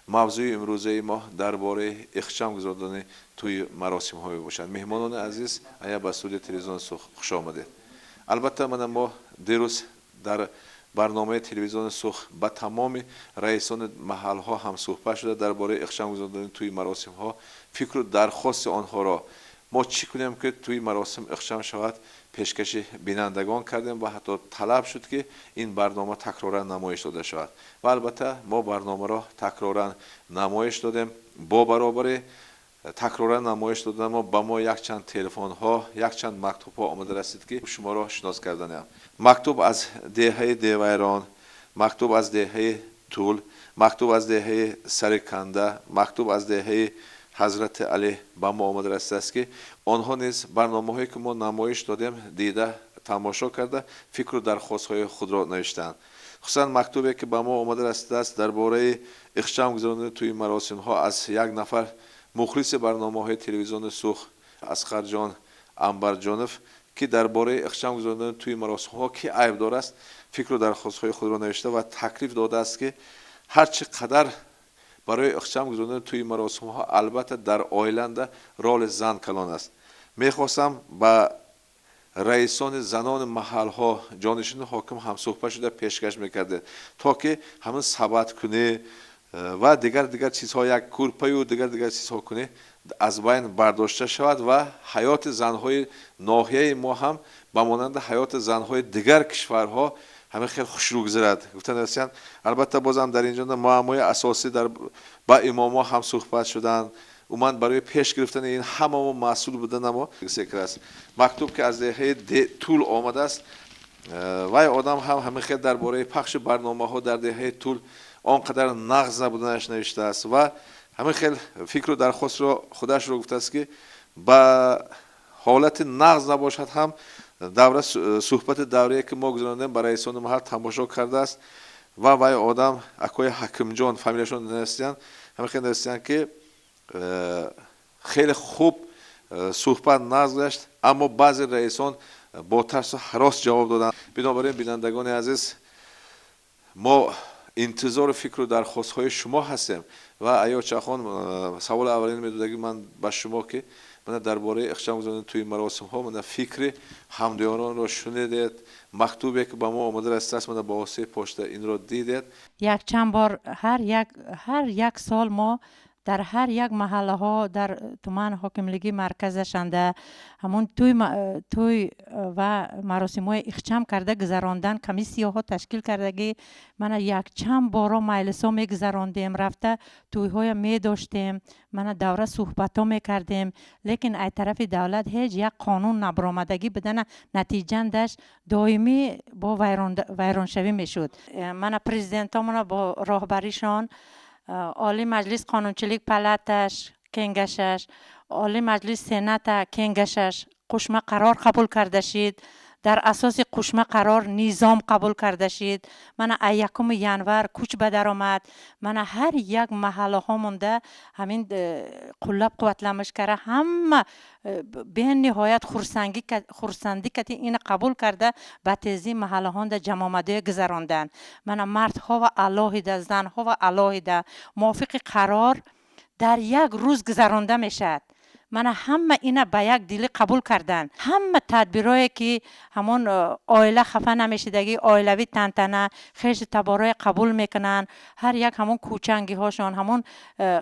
Speaker 9: موضوع امروزه ما درباره اخشام گذاردن توی مراسم های باشند. مهمانان عزیز ایا به استودیو تلویزیون سوخ خوش آمدید. البته ما دیروز در برنامه تلویزیون سوخ با تمام رئیسان محل ها هم صحبت شده درباره اخشام گذاردن توی مراسم ها. فکر و درخواست آنها را ما چی کنیم که توی مراسم اخشام شود پیشکش بینندگان کردیم و حتی طلب شد که این برنامه تکرارا نمایش داده شود و البته ما برنامه را تکرارا نمایش دادیم. با برابر تکرارا نمایش دادن ما با ما یک چند تلفن ها یک چند مکتوب ها آمده رسید که شما را شناس کردن. مکتوب از دهه دیوایران، مکتوب از دهه طول، مکتوب از دهه سرکنده، مکتوب از دهه حضرت علی با ما آمده رسید است که آنها نیز برنامه هایی که ما نمایش دادیم دیده تماشا کرده فکر و درخواست های خود را نوشتند. خصوصا مکتوبی که با ما آمده رسیده است درباره اخشام گذراندن توی مراسم ها از یک نفر مخلص برنامه های تلویزیون سوخ اسقر جان انبرجانف که درباره اخشام گذراندن توی مراسم ها که عیبدار است فکر و درخواست های خود را نوشته و تکلیف داده است که هر چقدر برای اخشام گذراندن توی مراسم ها البته در آیلند رول زن کلان است. میخواستم با رئیسان زنان محل ها جانشین حاکم هم صحبت شده پیشکش میکرده تا که همون ثبات کنه و دیگر چیزها یک کورپای و دیگر چیزها کنه از بین برداشته شود و حیات زنهای ناحیه ما هم به مانند حیات زنهای دیگر کشورها همه خیلی خوش رو گذرد. گفتن رسیدن البته بازم در اینجا معمای اساسی در با اماما هم صحبت شدن اومد برای پیش گرفتن این همه مسئول بودن ما ذکر است. مکتوب که از دهه طول آمده است و آدم هم همه خیلی درباره پخش برنامه ها در دهه طول آنقدر نقض نبودنش نوشته است و همه خیلی فکر و درخواست را خودش را گفته است که با حالت نقض نباشد هم دوره صحبت دوره که ما گذراندیم برای رئیسان محل تماشا کرده است و وای آدم اکوی حکم جان فامیلشون نوشتن همه خیلی نوشتن که خیلی خوب صحبت نقض گشت اما بعضی رئیسان با ترس و هراس جواب دادن. بنابراین بینندگان عزیز ما انتظار فکر و درخواست های شما هستیم و آیا چخان سوال اولین میدادگی من با شما که من درباره اخشام گذراندن توی مراسم ها من فکر همدیانان را شنیدید مکتوبی که با ما آمده است من با واسطه پشت این را دیدید
Speaker 10: یک چند بار هر یک سال ما در هر یک محله ها در تومان حاکملگی مرکزشنده همون توی و مراسم های اخشام کرده گذراندن کمیسیه ها تشکیل کردگی من یک چند بارا مجلس ها می گذراندیم رفته توی های می داشتیم من دوره صحبت ها می کردیم لیکن ای طرف دولت هیچ یک قانون نبرامدگی بدن نتیجندش دائمی با ویران شوی می شد. من پرزیدنت ها من با راهبریشان عالی مجلس قانونچیlik پلاتش کنگشش عالی مجلس سنات کنگشش قشمه قرار قبول کرده شید در اساس قشمه قرار نظام قبول کرده شید من یکم ینور کوچ به در آمد من هر یک محله ها مونده همین قلب قوتلمش کرده هم به نهایت خورسندی که این قبول کرده به تیزی محله ها ده جمع آمده گذراندن من مردها و علاهیده زنها و علاهیده موافق قرار در یک روز گذرانده میشد من همه اینا به یک دیلی قبول کردن همه تدبیرایی که همون عائله خفه نمیشدگی عائلوی تنتنه خیش تبارای قبول میکنن هر یک همون کوچنگی هاشون همون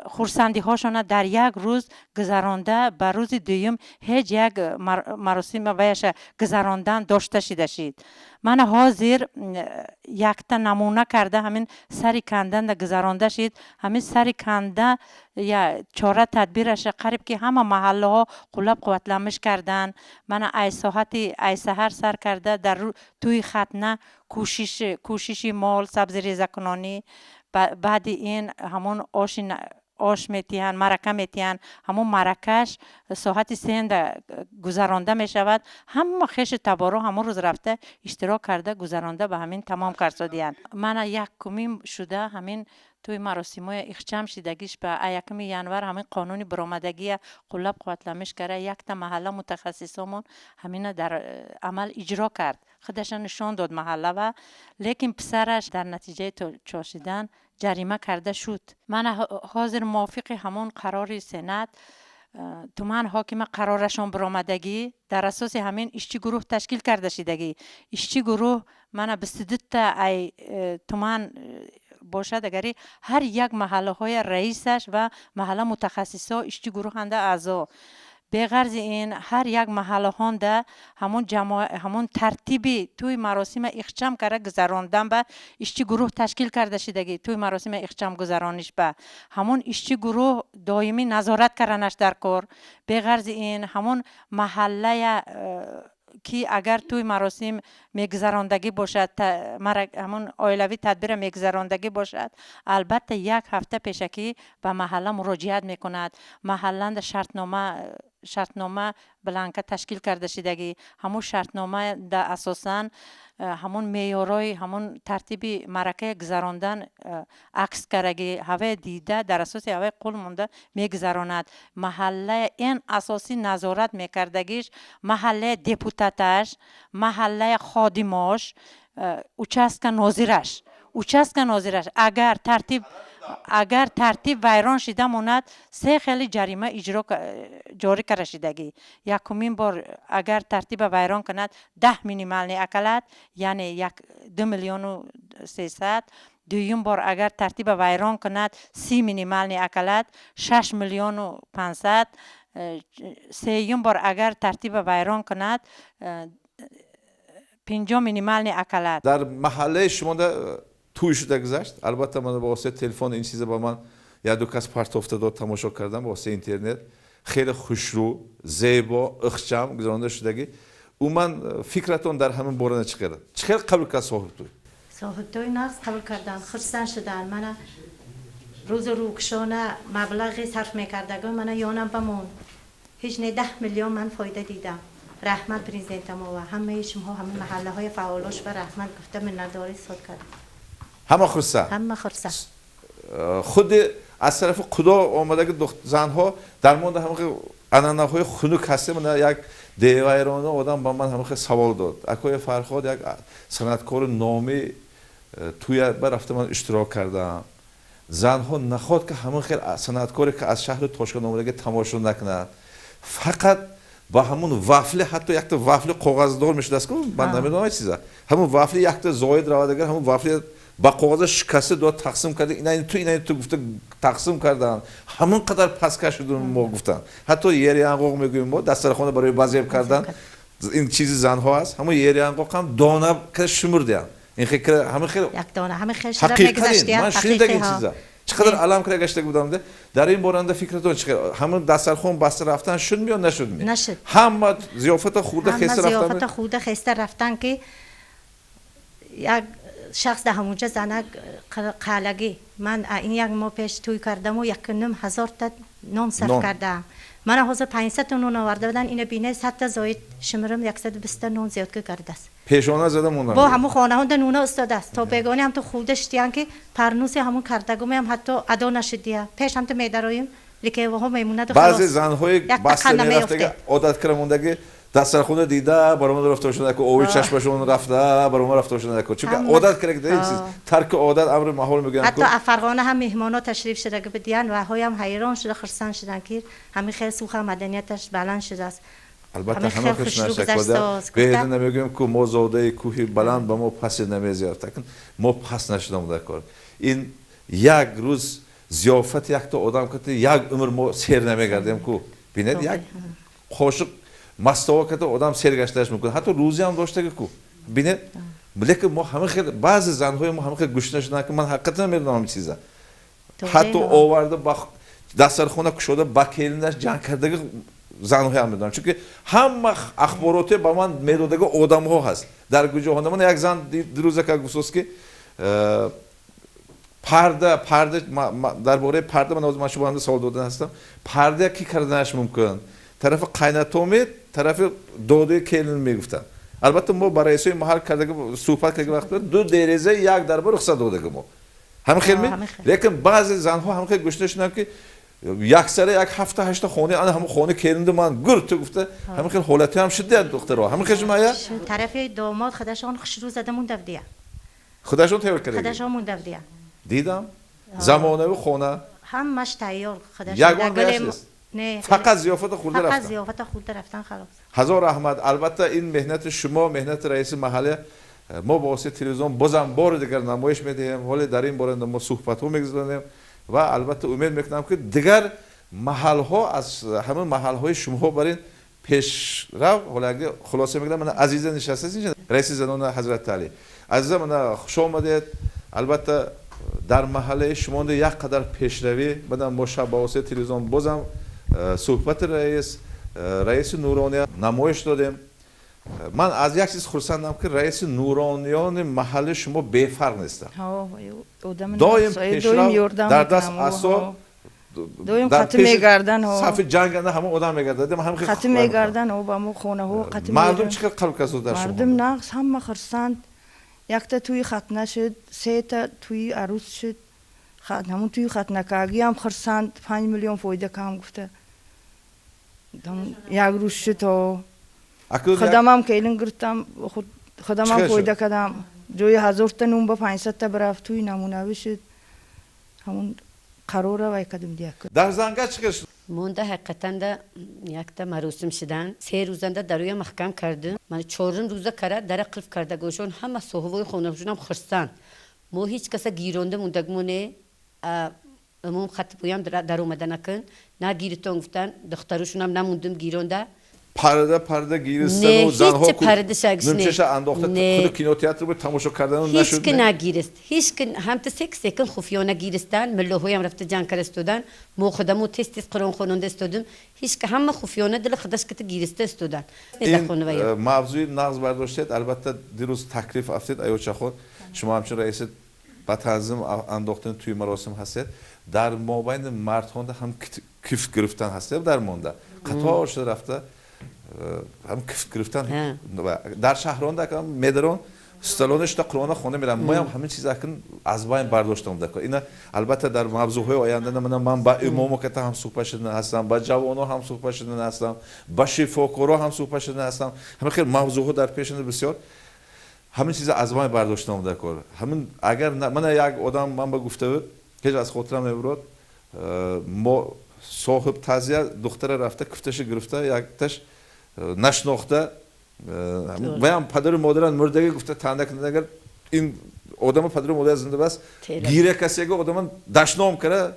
Speaker 10: خورسندی هاشون در یک روز گذرانده به روز دوم هیچ یک مراسم ویش گذراندن داشته شید من حاضر یک تا نمونه کرده همین سری کندن ده گذرانده شید همین سری کنده یا چاره تدبیرش قریب که همه محله ها قلب قوتلمش کردن من ای ساحت ای سحر سر کرده در توی ختنه کوشش مال سبزی ریزه کنانی بعد این همون آش میتیان مرکه میتیان همون مرکش ساعت 3 گذرانده میشود همه خیش تبارو همون روز رفته اشتراک کرده گذرانده به همین تمام کرسادیان من یک کمیم شده همین توی مراسم های اخشام شدگیش به 1 ینور همین قانون برآمدگی قلب قوتلمش کرده یک تا محله متخصصمون همین در عمل اجرا کرد خودش نشان داد محله و لیکن پسرش در نتیجه چاشیدن جریمه کرده شد. من حاضر موافق همون قرار سنت تومان حاکم قرارشان برآمدگی در اساس همین اشچی گروه تشکیل کرده شدگی اشچی گروه من 22 تا ای تومان باشد اگری هر یک محله های رئیسش و محله متخصصا اشچی گروه هنده اعضا به غرض این هر یک محله هانده همون ترتیبی توی مراسم اخچام کرده گذراندن به اشتی گروه تشکیل کرده شدگی توی مراسم اخچام گذرانش به همون اشتی گروه دائمی نظارت کردنش در کار. به غرض این همون محله که اگر توی مراسم میگذراندگی باشد همون عائلوی تدبیر میگذراندگی باشد البته یک هفته پیشکی به محله مراجعت میکند. محله شرطنامه بلانکه تشکیل کرده شدگی همون شرطنامه در اساساً همون معیارای همون ترتیبی مرکه گذراندن عکس کرده هوا دیده در اساس هوا قول مونده میگذراند. محله این اساسی نظارت میکردگیش محله دپوتاتش، محله خادماش، اوچسک ناظرش اگر ترتیب ویران شده موند 3 خیلی جریمه جاری کرده شدگی. یکمین بار اگر ترتیب ویران کند 10 مینیمال اکلت یعنی 2,300,000. دویم بار اگر ترتیب ویران کند 30 مینیمال اکلت 6,500,000. سوم بار اگر ترتیب ویران کند 50 مینیمال اکلت.
Speaker 9: در محله شما توی شده گذشت. البته من با واسه تلفن این چیزا با من یا دو کس پارت افتاد تماشا کردم با واسه اینترنت. خیلی خوشرو، زیبا، اخچام گذرانده شدگی. و من فکرتون در همین باره چقدر قبول کرد صاحب
Speaker 11: توی نقص قبول کردن خرسان شدن. من روز روکشانه مبلغی صرف میکردگم من یانم بمون هیچ 10 میلیون من فایده دیدم. رحمت پریزیدنتم و همه شما همه محله های فعالاش و رحمت گفته من نداری صد کرد.
Speaker 9: همه خرسان. خود از طرف خدا آمده که زنها در مورد همه انانه‌های خنک هسته. من یک دیوایرانه آدم با من همه سوال داد. اکوی فرخاد یک صنعتکار نامی توی رفته من اشتراک کردم. زنها نخواد که همه خیلی صنعتکاری که از شهر تاشکند آمده تماشا نکنند. فقط با همون وافل حتی یک تا وافل کاغذدار میشه دست کنم من نمیدونم چیزا همون وافل یک تا زاید روادگر همون وافل با کاغذ شکسته داد تقسیم کرده اینا تو گفته تقسیم کردن همون قدر پسکش شدن ما گفتن حتی یری انقاق میگیم ما دسترخوان برای وظیفه کردن این چیزی زنها است همون یری انقاق هم دانه که شمردن این خیلی همه خیلی یک
Speaker 11: دانه همه خیلی شده میگذشتی
Speaker 9: من شنیدم این چیزا چقدر علم کرده گشته بودم در این بارنده فکرتون چقدر همون دسترخوان بسته رفتن شد می یا نشد می
Speaker 11: نشد
Speaker 9: همه ضیافت خورده خسته رفتن
Speaker 11: ضیافت خورده خسته رفتن که یک شخص در همونجا زنک قلگی من این یک ماه پیش توی کردم و 1,500 تا نان صرف کردم من حاضر 500 تا نان آورده بدن اینو بینه 100 تا زاید شمرم 120 تا نان زیاد کرده است
Speaker 9: پیشانه زده مونم
Speaker 11: با همون خانه ها نون استاده است تا بگانی هم تو خودش دیان که پرنوسی همون کردگم هم حتی ادا نشدیه پیش هم تو میدرایم لیکه وها میمونه
Speaker 9: بعضی زنهای بسته میرفته عادت کرده موندگی دسترخوان دیده برام رفته شده که اوی چشمشون رفته برام رفته شده که چون عادت کرده این چیز ترک عادت امر محال میگن
Speaker 11: حتی افرغانه هم مهمانا تشریف شده که بدیان و هایم حیران شده خرسان شدن که همین خیلی سوخه مدنیتش بلند شده است
Speaker 9: البته همه خوش نشده به نمیگیم که ما زاده کوهی بلند به ما پس نمیزیاد تکن ما پس نشدم در کار این یک روز ضیافت یک تا آدم که یک عمر ما سیر نمیگردیم کو ببینید یک خوشق مستوا که آدم سیر گشتهش میکنه حتی روزی هم داشته که کو ببینید لیکن ما همه خیلی بعضی زنهای ما همه خیلی گوش نشدن که من حقیقت نمیدونم این چیزا حتی آورده با دسترخوان کشوده با کلینش جنگ کرده زنهای هم میدونم چون که هم اخبارات با من میدوده آدم ها هست در گوجه من یک زن روزه که گفتست که پرده درباره پرده من شما سوال دادن هستم پرده کی کردنش ممکن طرف قینتومی طرف دوده کلین میگفتن البته ما برای رئیس محل کرده صحبت کرده وقت دو دریزه یک درباره رخصت داده ما همه خیلی لیکن بعضی زنها هم خیلی گوش نشدن که یک سره یک هفته هشت خونه آن هم خونه کلند من گرت گفته همه خیلی حالتی هم شده دخترها همه خیلی شما
Speaker 11: طرف داماد خودشون خوشرو زده مونده دیگه
Speaker 9: خودشون تیار کرده
Speaker 11: خودشون مونده دیگه
Speaker 9: دیدم زمانه و خونه
Speaker 11: همش تیار خودشون
Speaker 9: یک نه فقط ضیافت خورده رفتن
Speaker 11: فقط ضیافت خورده رفتن خلاص
Speaker 9: هزار رحمت البته این مهنت شما مهنت رئیس محله ما با واسطه تلویزیون بازم بار دیگر نمایش میدیم ولی در این باره ما صحبت ها میگذاریم و البته امید میکنم که دیگر محلها از همون محلهای شما برین پیشرو. حالا اگه خلاصه میگم من عزیز نشسته رئیس زنان حضرت علی عزیزم من خوش آمدید. البته در محله شما یک قدر پیشروی بدم ما شب با واسطه تلویزیون بازم صحبت رئیس نورانی نمایش دادیم. من از یک چیز خرسندم که رئیس نورانیان محل شما بفرق نیستن. دایم پیشرو در دست عصا
Speaker 12: دویم خط میگردن ها
Speaker 9: صف جنگ نه همون آدم میگردن هم
Speaker 12: خط میگردن ها با مو خونه ها خط
Speaker 9: مردم چقدر قلب کسود در شما
Speaker 12: مردم نقص همه خرسند. یک تا توی خط نشد، سه تا توی عروس شد، خط همون توی خط نکاگی هم خرسند 5 میلیون فایده کم گفته. یک روز شد تا خدمم که ایلن گرفتم خدمم فایده کردم جوی 1000 تا نون با 500 تا برفت توی نمونه شد همون قراره وای کدوم دیگه
Speaker 9: در زنگه چیکار شد؟
Speaker 13: مونده حقیقتا ده یک تا مراسم شدن 3 روزنده در روی محکم کردن من 4 روزه کرده در قلب کرده گوشون همه صحبای خونه‌شون هم خرسان مو هیچ کس گیرونده موندگمونه امام خط پویم در اومده نکن نه گیرتون گفتن دخترشون هم نموندم گیرونده
Speaker 9: پرده گیرستن و زنها
Speaker 13: هیچ پرده شکش
Speaker 9: نمیشه انداخته خود کینوتئاتر بود تماشا کردن و
Speaker 13: هیچ
Speaker 9: نشد
Speaker 13: که نگیرست هیچ که هم تا سکن خفیانه گیرستن ملوهای هم رفته جنگ کرستودن مو خودمو تست قرآن خواننده استودم هیچ که همه خفیانه دل خودش که گیرسته استودن
Speaker 9: این موضوع نقض برداشتید البته دیروز تکلیف افتید ایوچه خود شما همچون رئیس با تنظیم انداختن توی مراسم هستید در مابین مردان هم کیف گرفتن هستید در مونده قطار شده رفته هم کف گرفتن در شهران دکم مدرون استالونش تا قرآن خونه میرم ما هم همین چیزا کن از بین برداشتم دکو اینا البته در موضوعهای آینده من با امام که هم صحبت شدن هستم با جوانو هم صحبت شدن هستم با شفاکورا هم صحبت شدن هستم همین خیلی موضوعها در پیشنه بسیار همین چیزا از بین برداشتم دکو همین اگر من یک آدم من با گفته بود که از خاطرم نمیاد ما صاحب تازیه دختر رفته کفتش گرفته یک تاش نشناخته و هم پدر و مادران مردگی گفته تنده کنه اگر این آدم پدر و مادر زنده بس گیره کسی که آدم دشنام کرده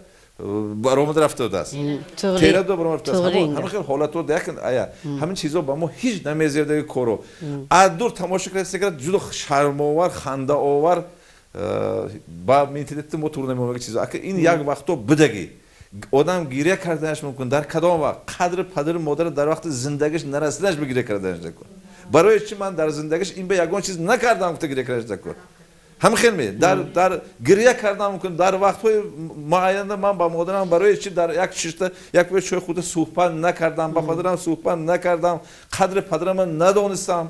Speaker 9: برآمد رفته است تیره دو برآمد رفته است همین خیلی حالت رو دیکن آیا همین چیزا با ما هیچ نمیزیده کارو از دور تماشا کرده جدا شرم آور خنده آور با اینترنت موتور نمی‌آمد چیزا اگه این یک وقتو بدگی آدم گیره کردنش ممکن در کدام وقت قدر پدر مادر در وقت زندگیش نرسیدنش بگیره کردنش نکن برای چی من در زندگیش این به یگان چیز نکردم که گیره کردنش نکن هم خیلی در گریه کردم ممکن در وقت‌های معین من با مادرم برای چی در یک شیشته یک به چای خود صحبت نکردم با پدرم صحبت نکردم قدر پدرم ندانستم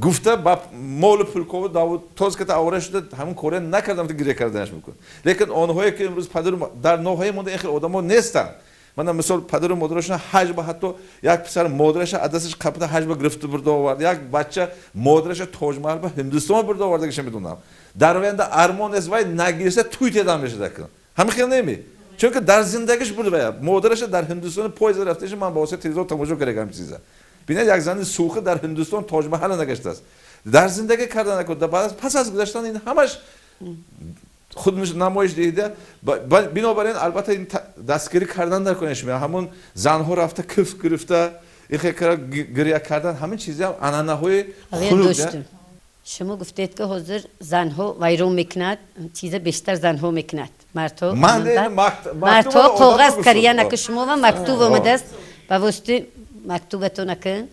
Speaker 9: گفته با مول پولکو داوود توز که آوره شده همون کاره نکردم که گریه کردنش میکن لیکن آنهایی که امروز پدر در نوهای مونده این خیلی آدم‌ها نیستن من مثلا پدر و مادرشون حج به حتی یک پسر مادرش دستش قبض حج به گرفته برده آورد یک بچه مادرش تاج محل به هندوستان برده آورده که میدونم در آینده ارمان از وای نگیرسه توی تدام بشه دکن همین خیلی نمی چون که در زندگیش بوده مادرش در هندوستان پاییز رفتهش من با واسه تلویزیون تماشا کردم چیزا ببینید یک زن سوخه در هندوستان تاج محل نگشته است در زندگی کردن نکرده بعد پس از گذشتن این همش خود نمایش دیده بنابراین البته این دستگیری کردن در کنش میاد همون زنها رفته کف گرفته این خیلی گریه کردن همین چیزا هم انانه‌های خلوده
Speaker 13: شما گفتید که حاضر زنها ویرون میکند چیز بیشتر زنها میکند مردها مردها کاغذ کریه نکه شما و مکتوب آمده است و واسطه مکتوبتون نکن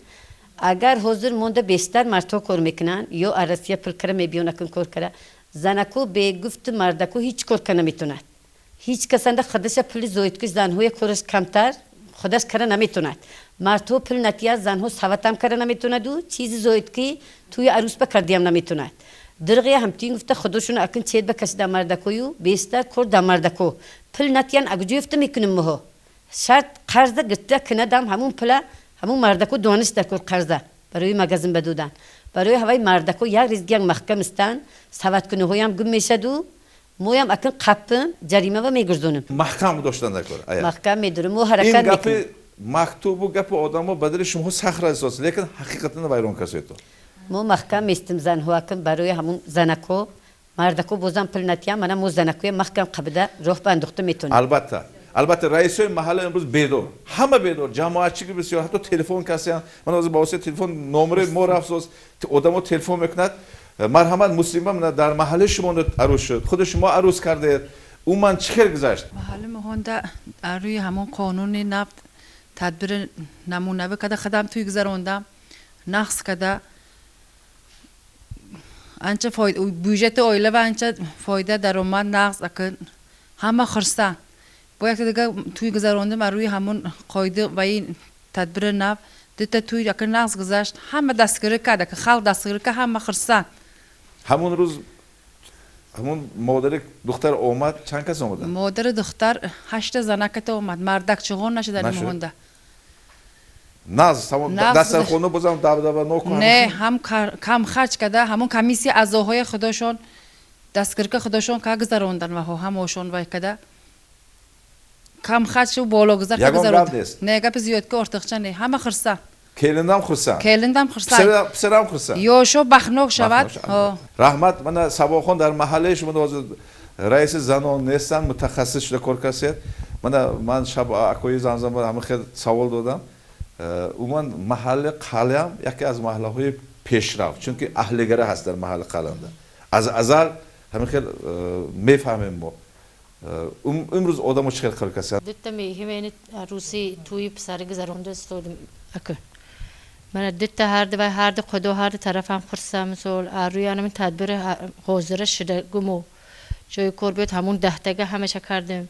Speaker 13: اگر حاضر مونده بیشتر مردها کار میکنن یا عرصیه پلکره میبیون نکن کار کرده زنکو به گفت مردکو هیچ کار کنه میتوند هیچ کسنده خودش پل زوید که زنهای کارش کمتر خودش کره نمیتوند مردها پل نتیه زنها سوتم کره نمیتوند و چیزی زوید که توی عروس بکردیم نمیتوند درغی هم تین گفته خودشون اکن چید بکش در مردکویو بیشتر کار در مردکو پل نتیان اگجوفته میکنیم مها شرط قرض گرفته کنه دم همون پله همون مردکو دانش در کار قرضه برای مغازن بدودن برای هوای مردکو یک ریزگی محکم استن سواد کنه هایم گم میشد و مویم اکن قپن جریمه و میگردونم
Speaker 9: محکم داشتن در کار
Speaker 13: محکم میدونم و حرکت میکنم
Speaker 9: این مکتوب و گپ آدمو بدل شما سخت اساس لیکن حقیقتا ویران کسی تو
Speaker 13: ما محکم میستم زن ها اکن برای همون زنکو مردکو بازم پل نتیام منم مو زنکوی محکم قبده روح به انداخته میتونم
Speaker 14: البته رئیس محله امروز بیدار همه بیدار جماعتچی که بسیار حتی تلفن کسی من از با تلفن نمره مور افسوس آدمو تلفن میکند مرحمت مسلمان در محله شما عروس شد خود شما عروس کرده اون من چیکار گذاشت
Speaker 15: محله مهنده روی همون قانون نفت تدبیر نمونه بکده خدام توی گذروندم نقص کده انچه فایده بودجت اویله و انچه فایده درآمد نقص اکن همه خرسان باید دیگه توی گذروندم روی همون قاعده و این تدبیر نفت دیگه توی اکن نقص گذاشت همه دستگیری کرده که خلق دستگیری که همه خرسان
Speaker 14: همون روز همون مادر دختر اومد چند کس اومدن؟
Speaker 15: مادر دختر 8 زنکت اومد مردک چغون نشدن مهنده
Speaker 14: ناز دستر خونه بازم دبدبه نکن
Speaker 15: نه هم کم خرج کرده همون کمیسی اعضاهای خودشون دستگیر که خودشون که گذروندن و همشون وای کرده کم خرج و بالا گذار که گذروندن نه گپ زیاد که ارتقچه نه همه خرسان
Speaker 14: کلندم خرسان
Speaker 15: کلندم خرسان
Speaker 14: پسرم خرسان
Speaker 15: یوشو بخنوک شود
Speaker 14: رحمت من سباخون در محله شما رئیس زنان نیستن متخصص شده کار کسید من شب اکوی زنزم همه خیلی سوال دادم عموما محله قلم یکی از محله های پیشرفت چون که اهلگره هست در محله قلنده از ازل همین خیلی میفهمیم ما امروز آدمو چه کار کسید
Speaker 13: دیدم همین روسی توی پسر گذرونده استودم اکن من دیدم هر دو خدا هر طرفم خرسم مثل روی آنم تدبیر حاضر شده گمو جای کربیت همون 10 تگه همشه کردیم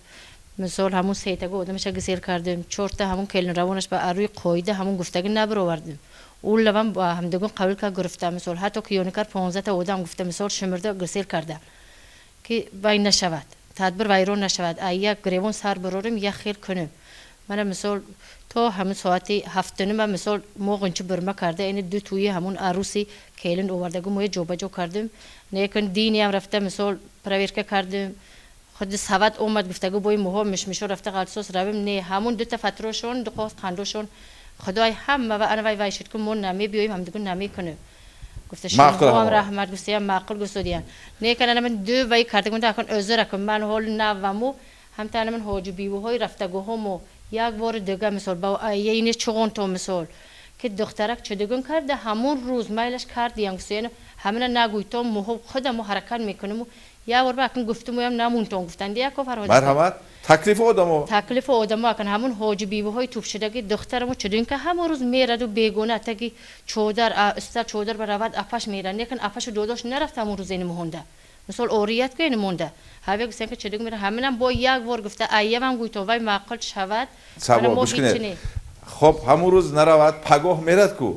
Speaker 13: مثال همون 3 تگه آدمش گسیل کردیم 4 تا همون کلن روانش با روی قاعده همون گفتگی نبروردیم اون لبم با همدیگه قبول که گرفتم مثال حتی کیونیکر 15 تا آدم گفته مثال شمرده گسیل کردم که وای نشود تدبیر ویران نشود یک گریوان سر براریم یک خیل کنیم من مثال تا همون ساعتی 7 من مثال موقعی برما کرده این دو توی همون عروسی کلن آوردگو ما جابجا کردیم نیکن دینی هم رفته مثال پرویرکه کردیم خود سواد اومد گفتگو بای موها مشمشو رفته قلسوس رویم نه همون دو تا فتروشون دو خواست خندوشون خدای همه و انا وای شد که مون نمی بیایم هم دیگه نمی کنه گفته شما هم رحمت گفتیم معقول گفتیم نه کنن من دو وای کرده گفتم اکن عذر کن من حال نوامو هم تن من حاج بیوهای رفتگوهامو یک بار دیگه مثال با یعنی چون تو مثال که دخترک چدگون کرده همون روز مایلش کرد یانگسین همین نگوی تو موها خودمو حرکت میکنم یا ور باکن گفتم هم نمونتون گفتن دیگه کو فرهاد
Speaker 14: مرحمت تکلیف
Speaker 13: آدمو کن همون حاج بیوهای توپ شدگی دخترمو چدین که همون روز میرد و بیگونه تگی چودر است چودر برود افش میرن لیکن افش دوداش نرفت همون روز این مونده مثال اوریت که مونده هاوی گفتن که چدین میره همینم با یک بار گفته ایام گوی تو وای معقول شود
Speaker 14: خب همون روز نرود پگاه میرد کو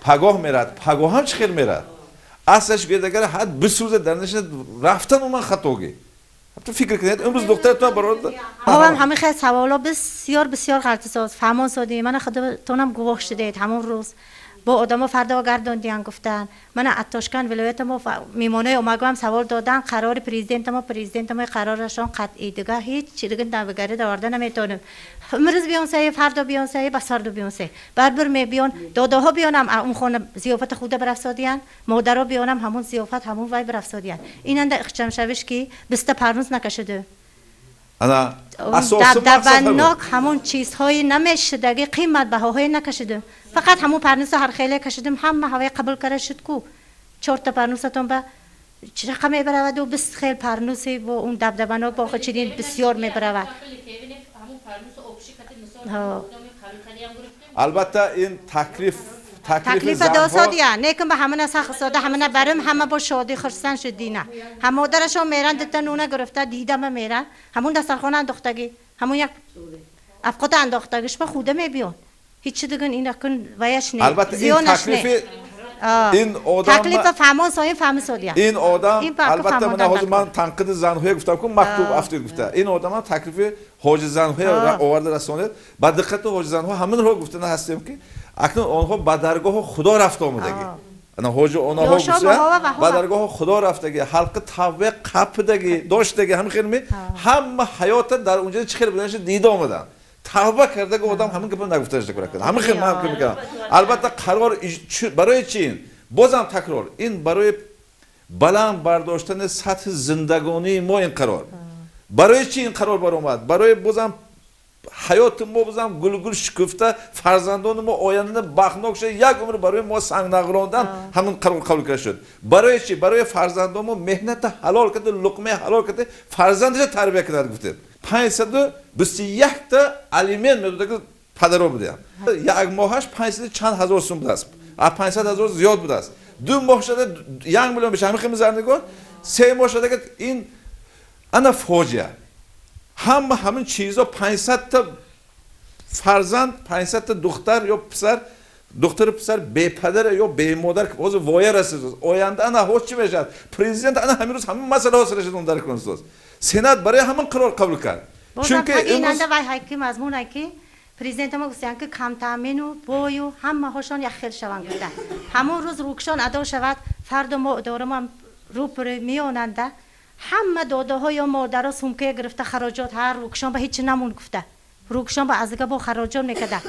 Speaker 14: پگاه هم چخیر میرد اصلش بیادگر حد بسوزه در نشد رفتن من خطاگی تو فکر کنید امروز دختر تو برات
Speaker 11: هم همه خیلی سوالا بسیار غلط ساز فهمان سادی من خودتونم گواه شدید همون روز با آدمو فردا گردوندیان گفتن من اتاشکن ولایت ما میمونه اومگو هم سوال دادن قرار پرزیدنت ما قرارشون قطعی دیگه هیچ چیزی نمیگره دارده نمیتونم امروز بیانسه فردا بیانسه بسارد بیانسه بر می بیان داداها بیانم اون خونه ضیافت خود برافسادیان مادرها بیانم همون ضیافت همون وای برافسادیان ایننده اخچم شوش کی بست پرنوز نکشده
Speaker 14: انا
Speaker 11: دبناک همون چیزهای نمیشدگی قیمت بهاهای نکشیدم فقط همون پرنوس هر خیلی کشیدم همه هوای قبول کرده شد کو 4 تا پرنوستون به چه رقم میبرود و بس خیلی پرنوسی و اون دبناک با خودشیدین بسیار میبرود
Speaker 14: البته این
Speaker 11: تکلیف داسادیه نیکن به همه نسخ ساده همه برم همه با شادی خرسن شدی نه هم مادرشون میرن دیدن نونه گرفته دیدم میرن همون دسترخوان انداختگی همون یک افقات انداختگیش به خوده میبیون هیچ دیگه این کن ویش نه
Speaker 14: البته این آدم
Speaker 11: تکلیف فهمان سایم فهم سادیه
Speaker 14: این آدم البته من تنقید زنهای گفتم که مکتوب افتاد گفته این آدم تکلیف حاج زنهای آورده رسانید با دقت حاج زنها همین رو گفتن هستیم که اکنون آنها به درگاه خدا رفته آمدگی انا حاج آنها گفتن به درگاه خدا رفتگی حلقه توبه قپدگی داشتگی همین خیلی هم حیات در اونجا چه خیلی بودنش دیده آمدن توبه کرده که آدم همین که نگفتنش کرده همین خیلی من میگم البته قرار برای چین بازم تکرار این برای بلند برداشتن سطح زندگانی ما این قرار برای چی این قرار بر اومد برای بازم hayot ما بزنم گل شکفته فرزندان ما آینده بخناک شد یک عمر برای ما سنگ نقراندن همون قبول کرده شد برای چی برای فرزندان ما مهنت حلال کرده لقمه حلال کرده فرزندش تربیت کرده گفته 521 تا الیمنت میدوده که پدرها بودیم یک ماهش 500 چند هزار سوم بوده است 500,000 زیاد بوده است 2 ماه شده 1 میلیون بشه همین خیلی زرنگار 3 ماه شده که این انا فاجعه همین چیزا 500 تا فرزند 500 تا دختر یا پسر دختر پسر بی پدر یا بی مادر که باز وای رسید آینده انا هوش چی میشد پرزیدنت انا همین روز همین مسئله حاصل شد اون در کنسوس سنات برای همین قرار قبول کرد
Speaker 11: چون که امروز وای هایی مضمون هایی که پرزیدنت ما گفتن که کم تامین و بوی و همه هاشون یک خیل شوند گفتن همون روز روکشان ادا شود فرد ما اداره ما رو پر میاننده همه داده های مادر سومکه گرفته خراجات هر روکشان به هیچ نمون گفته روکشان با ازگه با خراجات میکده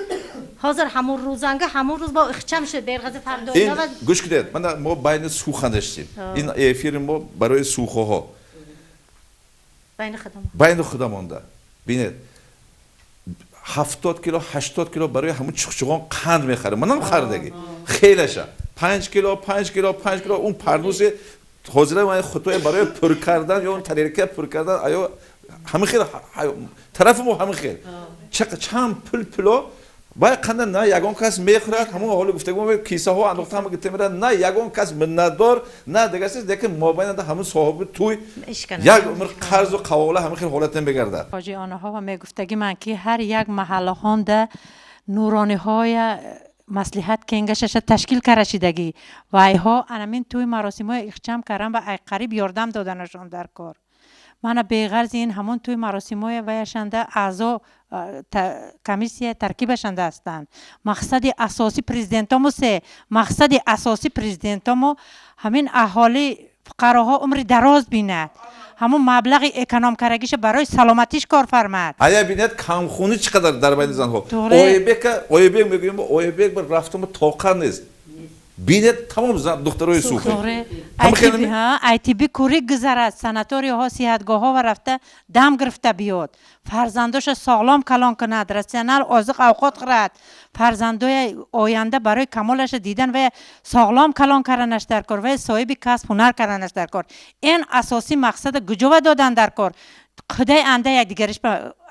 Speaker 11: حاضر همون روزانگه همون روز با اخچم شد برغز فردایی
Speaker 14: این گوش کنید من ما بین سوخ داشتیم این افیر ما برای سوخه ها بین خودمان ده ببینید 70 کیلو 80 کیلو برای همون چخچقان قند میخره منم خردگی خیلیشه 5 کیلو اون پرنوس حاضره من خطوی برای پر کردن یا اون طریقه پر کردن آیا همین خیلی طرف ما همین خیلی چند پلو باید قندن نه یگان کس میخورد همون حال گفتگو کیسه ها انداخته هم گفته میرن نه یگان کس مندار نه دیگه است دیگه ما باید همون صاحب توی یک عمر قرض و قواله همین خیلی حالت نمیگرده
Speaker 10: حاجی آنها و میگفتگی من که هر یک محله هانده نورانی های مصلحت کنگشش تشکیل کرشیدگی و ایها انامین توی مراسم های اخچام کردن و ای قریب یاردم دادنشان در کار من بیغرض این همون توی مراسم های ویشنده اعضا کمیسیه ترکیبشنده هستند مقصد اساسی پرزیدنتامو مقصد اساسی پرزیدنتامو همین اهالی فقراها عمر دراز بیند همون مبلغ اکنام کرگیش برای سلامتیش کار فرمد
Speaker 14: ایا بینید کمخونی چقدر در بین زنها اویبک میگویم اویبک بر رفتم طاقت نیست بینید تمام دخترای سوخت
Speaker 10: ای تی بی کوری گذرد سناتوری ها صحتگاه ها و رفته دم گرفته بیاد فرزنداش سالم کلان کند رسانال آزق اوقات خورد فرزندای آینده برای کمالش دیدن و سالم کلان کردنش در کار و صاحب کسب هنر کردنش در کار این اساسی مقصد گجوه دادن در کار خدای انده یک دیگرش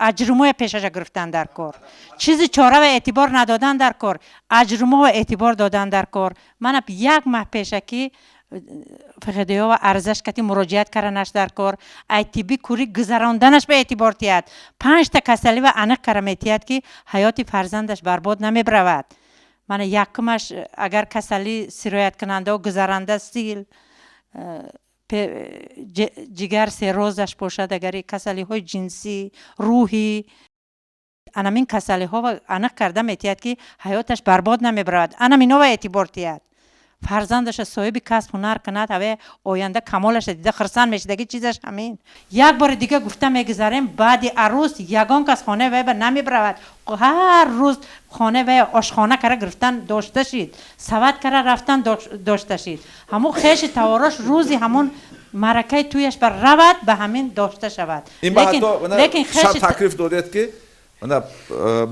Speaker 10: اجرموی پیشش گرفتن در کار چیزی چاره و اعتبار ندادن در کار اجرمو و اعتبار دادن در کار من یک ماه پیشکی فقیدیا و ارزش کتی مراجعت کردنش در کار ایتیبی کوری گذراندنش به اعتبار تیاد 5 تا کسلی و انق کرمیتیاد که حیات فرزندش برباد نمی برود من یکمش اگر کسلی سرایت کننده و گذرانده سیل جگر سیروزش باشد اگر کسلی های جنسی روحی انامین کسلی ها و انق کرده میتید که حیاتش برباد نمی برود انامین ها و اعتبار تید فرزندش صاحب کسب هنر کند و آینده کمالش دیده خرسان میشدگی چیزش همین یک بار دیگه گفتم میگذاریم بعد عروس یگان کس خانه و نمی برود هر روز خانه و آشخانه کرده گرفتن داشته شید سواد کرده رفتن داشته شید همون خیش تواراش روزی همون مرکه تویش بر رود به همین داشته شود
Speaker 14: لیکن خیش تکلیف دادید که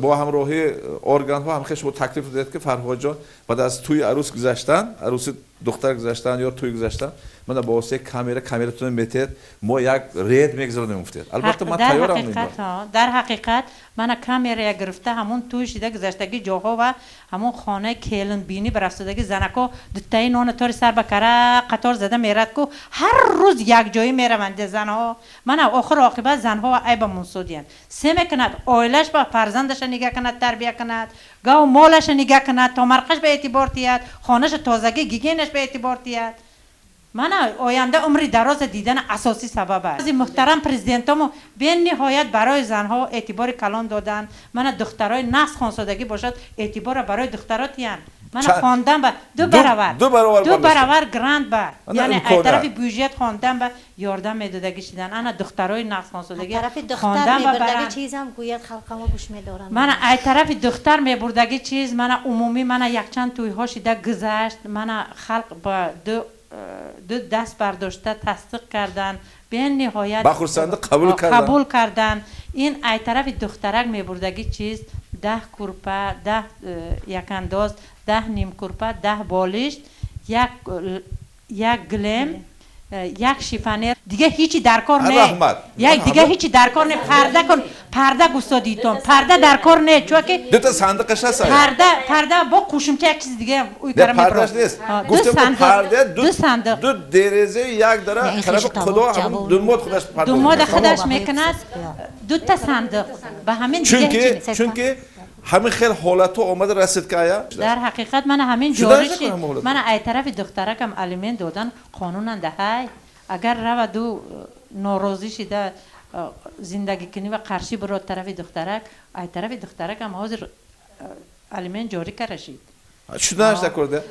Speaker 14: با همراهی ارگان ها هم خیش با تکلیف دادید که فرهاد جان بعد از توی عروس گذشتن عروس دختر گذشتن یا توی گذشتن من با واسه کامراتون میتید ما یک رید میگذاریم افتید البته من تیارم
Speaker 10: در حقیقت من کامرا گرفته همون توی شده گذشتگی جاها و همون خانه کلن بینی برفتگی زنکو دتای نون تور سر بکره قطار زده میرد کو هر روز یک جایی میروند زنها من آخر عاقبت زنها عیب منصودین سه میکند اویلش با فرزندش نگاه کند تربیت کند گاو مالش نگاه کند تا مرقش به اعتبار تیاد خانهش تازگی گیگینش به اعتبار تیاد من آینده عمری دراز دیدن اساسی سبب است محترم پرزیدنتمو به نهایت برای زنها اعتبار کلان دادن من دخترای نقص خانسادگی باشد اعتبار برای دخترات یان من خواندم به دو برابر گراند با یعنی از طرف بودجت خواندم به یاردم میدادگی شدن انا دخترای نقص خانسادگی
Speaker 11: خواندم به برای چیزام گوید خلقمو گوش میدارن
Speaker 10: من از طرف دختر میبردگی چیز من عمومی من یک چند توی ها شده گذشت من خلق با دو دست برداشته تصدیق کردن به نهایت
Speaker 14: بخورسنده قبول کردن
Speaker 10: این ای طرف دخترک میبردگی چیز 10 کورپه 10 یک انداز 10 نیم کورپه 10 بالشت یک گلم یک شیفانر دیگه هیچی در کار نه یک دیگه هیچی در کار نه پرده گستادیتون پرده در کار نه چون که
Speaker 14: دو تا صندوقش هست
Speaker 10: پرده با کوشمچه یک چیز دیگه اوی کارم
Speaker 14: پردهش نیست گفتم پرده دو دریزه یک داره طرف خدا همون دو خودش پرده
Speaker 10: دو مود خودش میکند دو تا صندوق به همین دیگه
Speaker 14: چون که همین خیلی حالتو آمده رسید که آیا
Speaker 10: در حقیقت من همین جاری شد من ای طرف دخترکم الیمنت دادن قانونا دهی اگر رو دو ناراضی شده زندگی کنی و قرشی برو طرف دخترک ای طرف دخترکم حاضر الیمنت جاری کرشید
Speaker 14: شدنش نکرده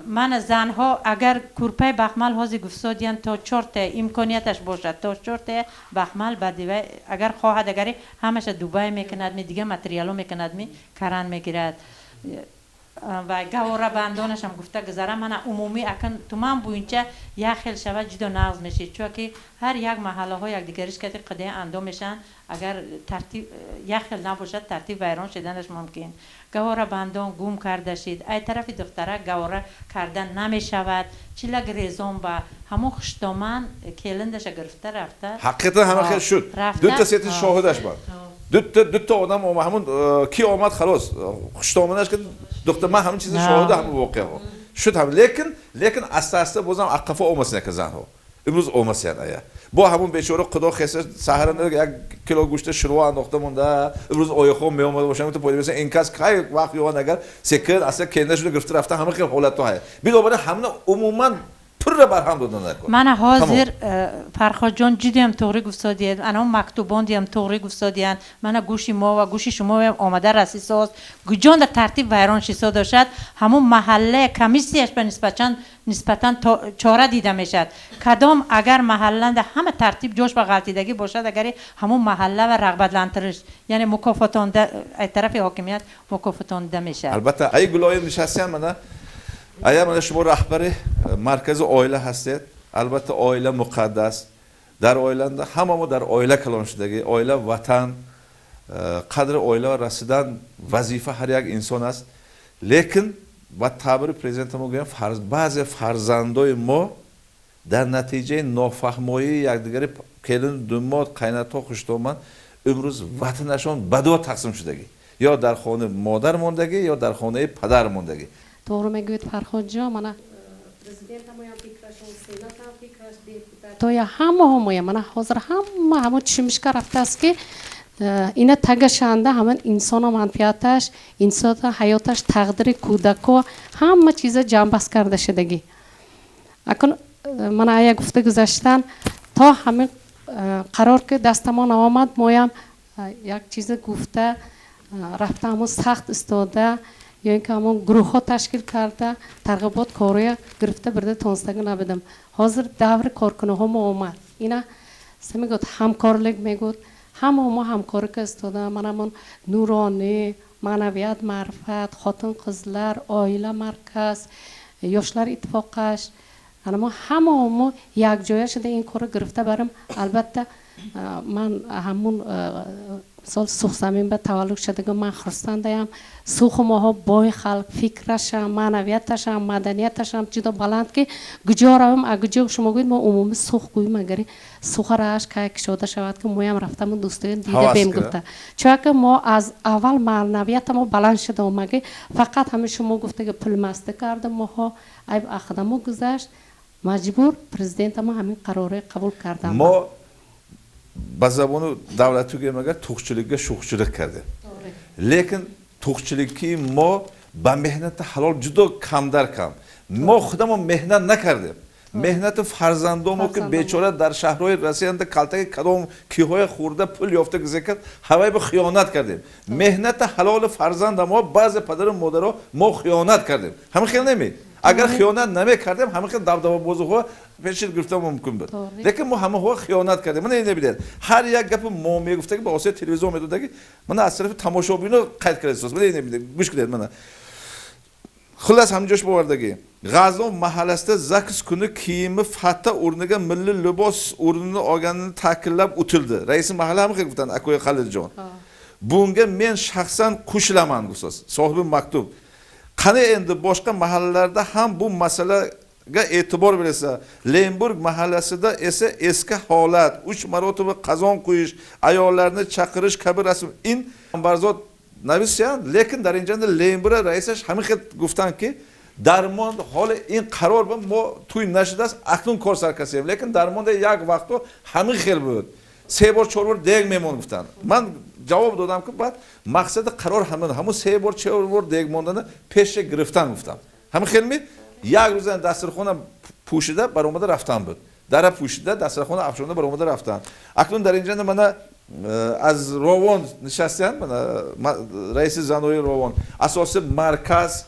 Speaker 10: من زنها اگر کورپای بخمل حاضر گفسادیان تا 4 تا امکانیتش باشد تا 4 تا بخمل بعد اگر خواهد اگری همش دوبای میکند می دیگه متریالو میکند می کران میگیرد و گواره بندانش هم گفته گذاره من عمومی اکن تو من بوینچه یک خیل شود جدا نقض میشه چون که هر یک محله ها یک دیگریش که قضیه انجام میشن اگر ترتیب یک خیل نباشد ترتیب ویران شدنش ممکن گواره بندان گم کرده شید ای طرف دختره گواره کردن نمیشود چیلگ ریزون با همون خشتامن کلندش گرفته رفته
Speaker 14: حقیقتا همه خیل شد دو تا سیت شاهدش بود دو تا آدم همون کی آمد خلاص خشتامنش که دختر من همین چیز شاهد همون واقعه ها شد هم لیکن اساسا بازم عقفه اومسنه که زن ها امروز اومسیان آیا با همون بیچاره خدا خسته سحر یک کیلو گوشت شروع انداخته مونده امروز آیخو می اومد باشه تو پولی مثلا این کس کی وقت یوان اگر سکر اصلا کندش رو گرفته رفته همه خیلی حالت های دوباره همون عموما پر برهم دادن نکن
Speaker 10: من حاضر فرخاد جان جدیم توری گفتادید انا مکتوبان دیم توری گفتادین من گوشی ما و گوشی شما هم آمده رسیساست گوجان در ترتیب ویران شیسا داشت همون محله کمیسیش به نسبتا چاره دیده میشد کدام اگر محله همه ترتیب جوش و غلطیدگی باشد اگر همون محله و رغبت لانترش یعنی مکافاتانده از طرف حاکمیت مکافاتانده میشه
Speaker 14: البته ای گلایم نشستی من آیا من شما رهبر مرکز عائله هستید البته عائله مقدس در عائله همه ما در عائله کلان شدگی عائله وطن قدر عائله رسیدن وظیفه هر یک انسان است لیکن با تعبیر پرزیدنت ما گویم بعض فرزندای ما در نتیجه نافهمایی یکدیگر کلن دماد قینتا خوشتومن امروز وطنشان بدو تقسیم شدگی یا در خانه مادر موندگی یا در خانه پدر موندگی
Speaker 16: doğru megüt Farhod جا من پرزیدنت ما فکرشون سینات هم فکرش دیپوتات تو یا همه من حاضر همه چیمش رفته است که اینا تگشنده همون انسان و منفعتش انسان حیاتش تقدیر کودک همه چیز جنبش کرده شدگی اکن من آیا گفته گذاشتن تا همین قرار که دستمان آمد مایم یک چیز گفته رفته همون سخت استاده یا اینکه همون گروه ها تشکیل کرده ترغیبات کاری گرفته برده تونستگی نبودم حاضر دور کارکنه ها ما آمد اینا میگود همکارلک میگود همه همکاری که استاده من همون نورانی معنویت معرفت خاتون قزلر عائله مرکز یاشلار اتفاقش اما همه یک جای شده این کار گرفته برم البته من همون سال سوخ زمین به تولد شده که من خرسندم سوخ ماها بای خلق فکرش هم معنویتش هم مدنیتش هم چیزا بلند که گجارم اگه شما گوید ما عمومی سوخ گوییم اگری سوخ راش که شده شود که مویم رفتم دوستان دیده بهم گفته چون که ما از اول معنویت ما بلند شده و مگه فقط همه شما گفته که پل مسته کردم ماها ایب اخدمو گذشت مجبور پرزیدنت ما همین قراره قبول کردم
Speaker 14: ما با زبان دولتی که مگر توخچلیک شوخچلیک کرده لیکن توخچلیکی ما با مهنت حلال جدا کم در کم ما خودمون مهنت نکردیم مهنت فرزندامو که بیچاره در شهرهای رسیدند کلتک کدام کیهای خورده پول یافته گذکت هوای به خیانت کردیم مهنت حلال فرزند ما بعض پدر و مادرها ما خیانت کردیم همه خیلی نمی اگر خیانت نمیکردیم همه خیلی دبدبه بازوها پیشید گرفتن ممکن بود لیکن ما همه ها خیانت کردیم من نمیدونم هر یک گپ ما میگفته که با واسطه تلویزیون میدوده که من از طرف تماشابینو قید کرده است من نمیدونم گوش کنید من xullas hamjo'sh bo'lardagi G'azov mahallasida Zakis kuni kiyimi fatta o'rniga milliy libos o'rnini olganini ta'kidlab o'tildi. Rais mahalla ham qilgan Akoy Xaliljon. Bunga men shaxsan qo'shilaman bu so'z. Sohibi maktub. Qani endi boshqa mahallalarda ham bu masalaga e'tibor berilsa, Lemburg mahallasida esa eski holat, 3 marotaba qazon qo'yish, ayollarni chaqirish kabi rasm in barzot navisiyan, lekin در اینجا Lemburg raisаш hamiqat guftanki درمان حال این قرار با ما توی نشده است اکنون کار سرکسیم لیکن درمان یک وقتو همه خیلی بود 3 بار 4 بار دیگ میمون گفتن من جواب دادم که بعد مقصد قرار همون 3 بار 4 بار دیگ موندن پیش گرفتن گفتم همه خیلی می یک روز دسترخوان پوشیده بر اومده رفتن بود در پوشیده دسترخوان افشانده بر اومده رفتن اکنون در اینجا من از روان نشستم من رئیس زنوی روان اساس مرکز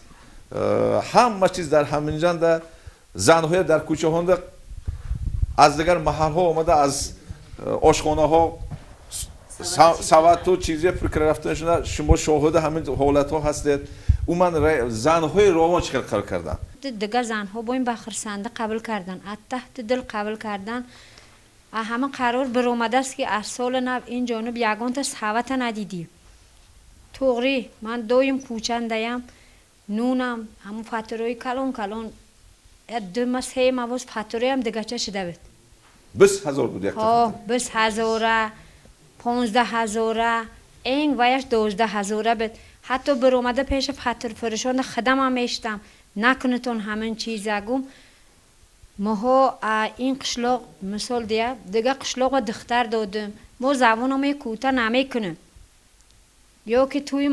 Speaker 14: همه چیز در همینجا در زنهای در کوچه ها از دیگر محل ها آمده از آشخانه ها سواد و چیزی فکر رفتن شده شما شاهد همین حالت ها هستید او من زنهای روان چیکار کار کردن
Speaker 17: دیگر زنها با این بخرسنده قبول کردن از تحت دل قبول کردن همه قرار برآمده است که از سال نو این جانب یگان تا سواد ندیدیم توغری من دویم کوچنده‌ام نونم همون فاتورای کلان دو ماه 3 ماه باز فاتورای هم دیگه چه شده بود
Speaker 14: 20000 بود یک تا
Speaker 17: 20000 15000 این وایش 12000 بود حتی بر اومده پیش فاتور فروشان خدم هم میشتم نکنتون همین چیزا ما این قشلاق مثال دیگه قشلاق دختر دادم ما زبانم کوتاه نمیکنم یا که توی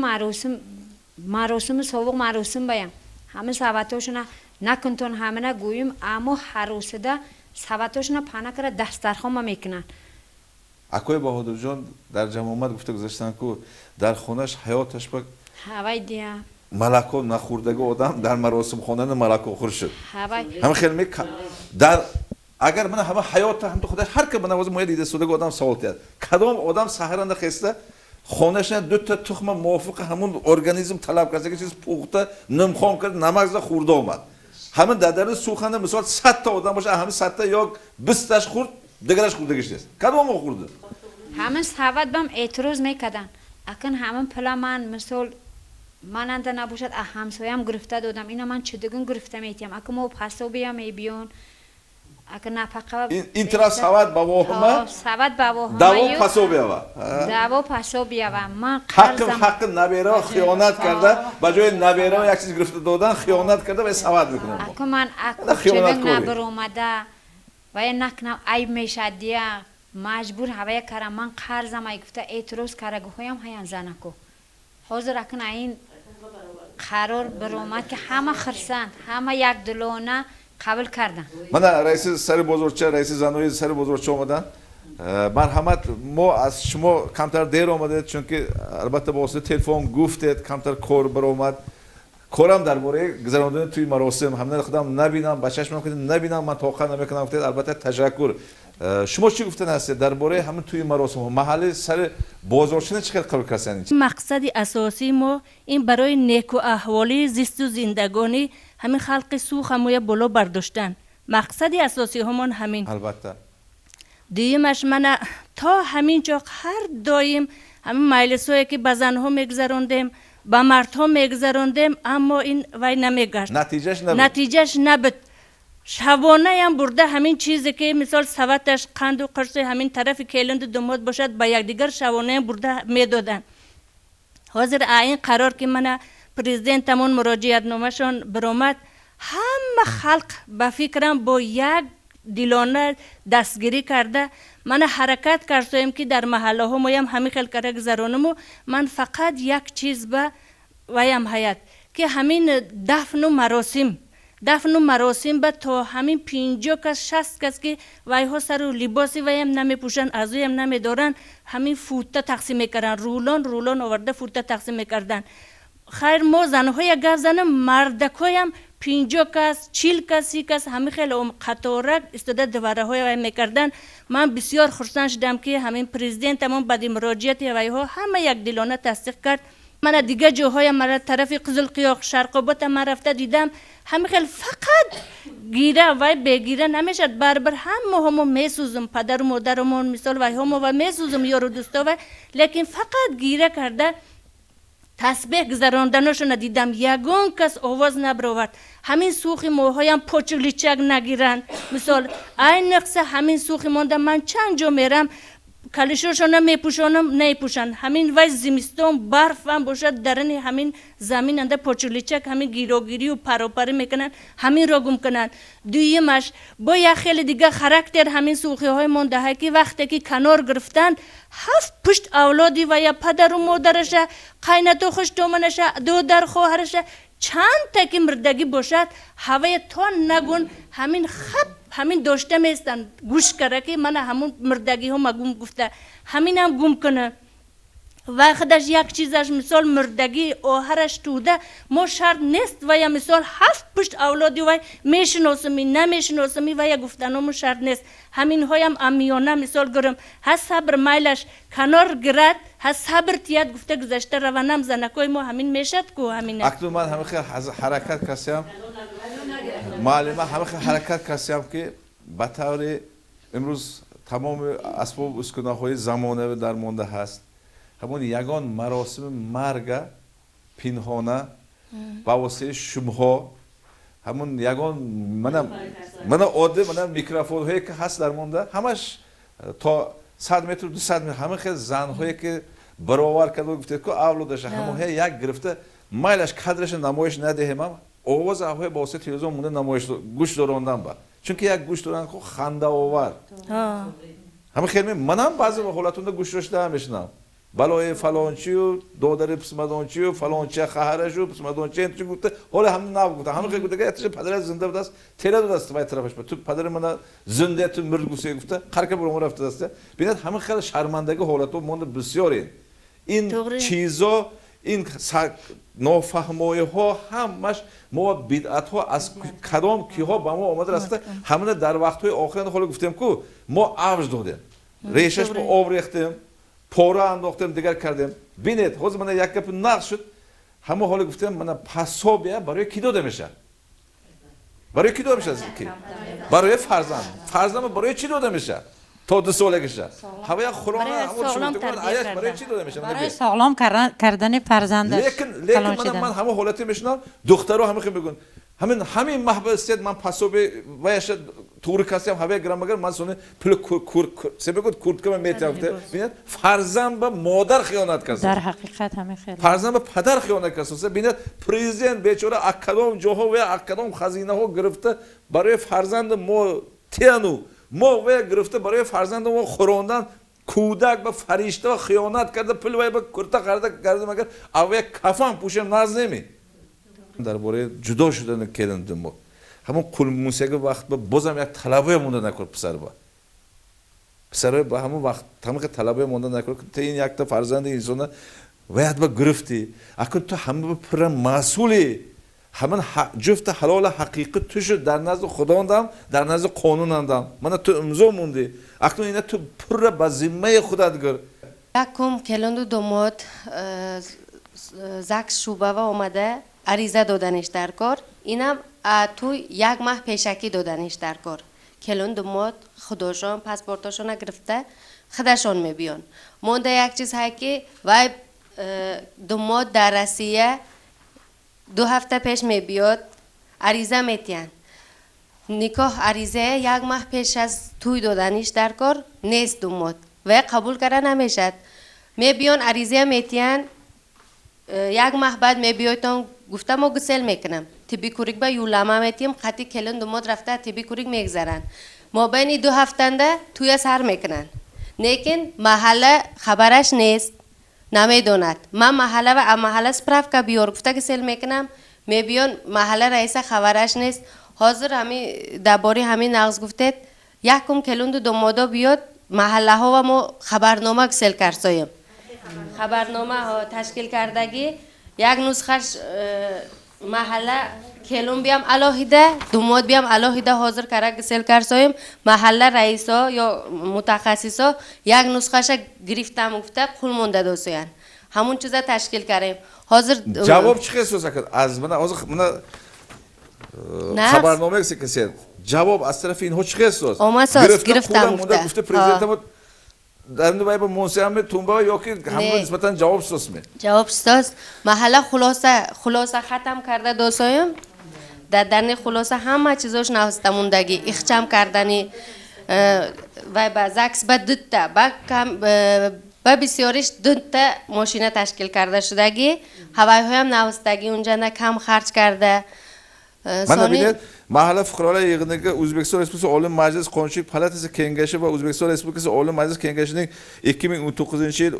Speaker 17: مراسم سوق مراسم بیام همه سواتاشون نکنتون همه نگویم اما حروسده سواتاشون پناه کرده دسترخوان ما میکنن
Speaker 14: اکوی بهادر جان در جمع آمد گفته گذاشتن که در خونش حیاتش با
Speaker 17: هوای دیا
Speaker 14: ملکو نخوردگی آدم در مراسم خواندن ملکو خور شد
Speaker 17: هوای
Speaker 14: همه خیلی در اگر من همه حیات هم تو خودش هر که من نوازم دیده سودگی آدم سوال کرد کدام آدم سحرنده خسته خونش نه 2 تا تخم موافق همون ارگانیسم طلب کرده که چیز پخته نمخوام کرد نمک خورده اومد همه در سوخنده مثلا 100 تا آدم باشه همه 100 تا یا 20 تاش خورد دیگرش خوردگیش نیست کدام خورده
Speaker 17: همه سواد بهم اعتراض میکردن اکن همه پلا من مثال من انت نباشد همسایم گرفته دادم اینا من چدگون گرفته میتیم اکن ما پسو بیام میبیون اگر نفقه
Speaker 14: این طرف سواد با وهمه
Speaker 17: سواد با وهمه
Speaker 14: داو پسو بیاوا
Speaker 17: داو پسو بیاوا من
Speaker 14: حق نبیره خیانت کرده با جای نبیره یک چیز گرفته دادن خیانت کرده و سواد میکنم
Speaker 17: اکو من اکو نبر اومده و نکنم عیب میشد دیا مجبور هوای کردم من قرضم ای گفته اعتراض کرده گویم هیان زنکو حاضر اکن این قرار بر اومد که همه خرسند همه یک دلانه قبول کردن
Speaker 14: من رئیس سر بزرگچه رئیس زنوی سر بزرگچه اومدن مرحمت ما از شما کمتر دیر آمدید چون که البته با واسطه تلفن گفتید کمتر کار بر اومد کارم درباره گذراندن توی مراسم همه خودم نبینم بچه‌ش من نبینم من توقع نمیکنم گفتید البته تشکر شما چی گفتن هستید درباره همین توی مراسم محل سر بازارچه چه کار کردن
Speaker 18: مقصد اساسی ما این برای نیک و احوالی زیست و زندگانی همین خلق سوخ هموی بالا برداشتن مقصد اساسی همان همین
Speaker 14: البته
Speaker 18: دیمش من تا همین جا هر دایم همین مجلسایی که به زنها میگذراندیم با مردها میگذراندیم اما این وای نمیگشت نتیجهش نبود شبانه هم برده همین چیزی که مثال سواتش قند و قرص همین طرف کلند دوماد باشد با یکدیگر شبانه هم برده میدادن حاضر این قرار که من پرزیدنتمون مراجعت نامشون برآمد همه خلق به فکرم با یک دیلانه دستگیری کرده من حرکت کردم که در محله ها ما هم همین خیلی کار گذرانم و من فقط یک چیز به ویم حیات که همین دفن و مراسم به تا همین 50 کس 60 کس که وای ها سر و لباسی ویم نمی پوشن ازوی هم نمی دارن همین فوتا تقسیم میکردن رولان آورده فوتا تقسیم میکردن خیر ما زنهای گپ زنم مردکای هم 50 کس 40 کس 30 کس همین خیلی قطارک استاده دواره های وای میکردن من بسیار خرسند شدم که همین پرزیدنت همون بعد مراجعت وای ها همه یک دلانه تصدیق کرد من دیگه جاهای مرا طرف قزل قیاق شرق آباد من رفته دیدم همه خیلی فقط گیره و بگیره نمیشد بربر همو میسوزم پدر و مادرمون مثال و همو و میسوزم یارو دوستا و لیکن فقط گیره کرده تسبیح گذراندنشو ندیدم یگان کس آواز نبرود همین سوخی موهایم پوچلیچک نگیرن مثال این نقصه همین سوخی مانده من چند جا میرم کلیشوشو نمیپوشن همین وای زمستون برف هم باشد درن همین زمین انده پوچلیچک همین گیروگیری و پروپری میکنن همین را گم کنن دویمش با یک خیلی دیگه خاراکتر همین سوخی های مانده که وقتی که کنار گرفتن 7 پشت اولادی و یا پدر و مادرش قینت و خشتومنش دو در خواهرش چند تا که مردگی باشد هوای تا نگون همین همین داشته میستن گوش کرده که من همون مردگی هم گم گفته همین هم گم کنه و خودش یک چیزش مثال مردگی آهرش توده ما شرط نیست و یا مثال 7 پشت اولادی و میشناسمی نمیشناسمی و یا گفتنمون شرط نیست همین هایم امیانه مثال گرم هست صبر میلش کنار گرد هست صبر تیاد گفته گذشته روانم زنکای ما همین میشد کو همین
Speaker 14: اکنون من همه خیلی حرکت کسیم معلومه همه خیلی حرکت کسیم که به طور امروز تمام اسباب اسکناهای زمانه در مانده هست همون یگان مراسم مرگ پنهانه با واسطه شمها همون یگان من عاده من میکروفون هایی که هست در مانده همش تا 100 متر 200 متر همه خیلی زن هایی که برآور کرده گفته که اولادش همون یک گرفته مایلش کادرش نمایش ندهیم هم آواز هایی با واسطه تلویزیون مونده نمایش گوش داروندن با چون که یک گوش دارن که خنده آور همه خیلی منم بعضی حالتونده گوش داشته میشنم بالای فلانچی و دادر پسمادانچی و فلانچی خواهرش و پسمادانچی انتش گفته حالا هم نگفته همه که گفته که اتش پدر زنده بود است تیره داد است وای طرفش تو پدر من زنده تو مرد گوشه گفته خرک برام رفته است ببینید همه خیلی شرمندگی حالتو مونده بسیاری این چیزا این نافهمایی ها همش ما بدعت ها از کدام کی ها با ما آمده راسته همه در وقت های آخرین حالا گفتیم که ما اوج دادیم ریشش با آب ریختیم پاره انداختیم دیگر کردیم بینید حاضر من یک گپ نقص شد همه حالا گفتم من پسابیه برای کی داده میشه برای کی داده میشه برای فرزند برای چی داده میشه تا 2 سالگیشه همه یک خورانه برای چی داده میشه
Speaker 10: برای سالم کردن فرزند
Speaker 14: لیکن من همه حالتی میشنم دخترها همه خیلی میگن همین محبت است من پسابی وایش تور کسی هم همه گرام مگر من سونه پل سبکت کورد که من میتونم ببینید فرزند به مادر خیانت کرد
Speaker 10: در حقیقت همه خیلی
Speaker 14: فرزند به پدر خیانت کرد ببینید پرزیدنت بیچاره اکدام جاها و اکدام خزینه ها گرفته برای فرزند ما تیانو ما و گرفته برای فرزند ما خوراندن کودک به فرشته خیانت کرده پل و به کرتا کرده مگر اوه کفن پوشم ناز نمی درباره جدا شدن کردن ما همون کل موسیقی وقت با بازم یک طلبه مونده نکرد پسر با همون وقت تمام طلبه مونده نکرد که این یک تا فرزند انسان باید با گرفتی اکنون تو همه پر مسئولی همون جفت حلال حقیقت توش در نزد خداوندم در نزد قانونندم من تو امضا موندی اکنون اینا تو پر با ذمه خودت گر
Speaker 19: یکم کلندو دومات زک شوبه و اومده عریضه دادنش در کار اینم تو 1 ماه پیشکی دادنش در کار کلون دومات خودشان پاسپورتشون گرفته خودشون میبیان مونده یک چیز هست که وای دومات در روسیه 2 هفته پیش میبیاد عریضه میتین نکاح عریضه 1 ماه پیش از توی دادنش در کار نیست دومات و قبول کرده نمیشد میبیان عریضه میتین 1 ماه بعد میبیایتون گفتم ما گسل میکنم تیبی کوریک با یولما میتیم خطی کلن دومات رفته تیبی کوریک میگذرن ما بین 2 هفتنده توی سر میکنن لیکن محله خبرش نیست نمیدوند من محله و محله سپراف که بیار گفته گسل میکنم میبیان محله رئیس خبرش نیست حاضر همین درباره همین نقض گفتید 1 کلون دومادا بیاد محله ها و ما خبرنامه گسل کرسایم خبرنامه ها تشکیل کردگی 1 نسخش محله کلون بیام علاهیده دوماد بیام علاهیده حاضر کرده گسل کرسایم محله رئیسا یا متخصصا 1 نسخش گرفتم گفته قول مونده دوسیان همون چیزا تشکیل کردیم حاضر
Speaker 14: جواب چی خیلی سوزه کرد از من خبرنامه کسی جواب از طرف اینها چی خیلی سوز
Speaker 19: گرفتم
Speaker 14: گفته پرزیدنت ما در این باید با منصیام تونبا یا که همون نسبتا جواب سوز می
Speaker 19: جواب سوز محله خلاصه ختم کرده دوستایم در خلاصه همه چیزاش نوسته موندگی اخچم کردنی و با زکس با دوتا با بسیاریش دوتا ماشین تشکیل کرده شدگی هوای های هم نوستگی اونجا نه کم خرج کرده
Speaker 14: من ببینید محله فقرالای yığınıga Özbekistan Respublikası Olim Meclis Konuşup Palatası Kengeşi ve Özbekistan Respublikası Olim Meclis Kengeşi'nin 2019 yıl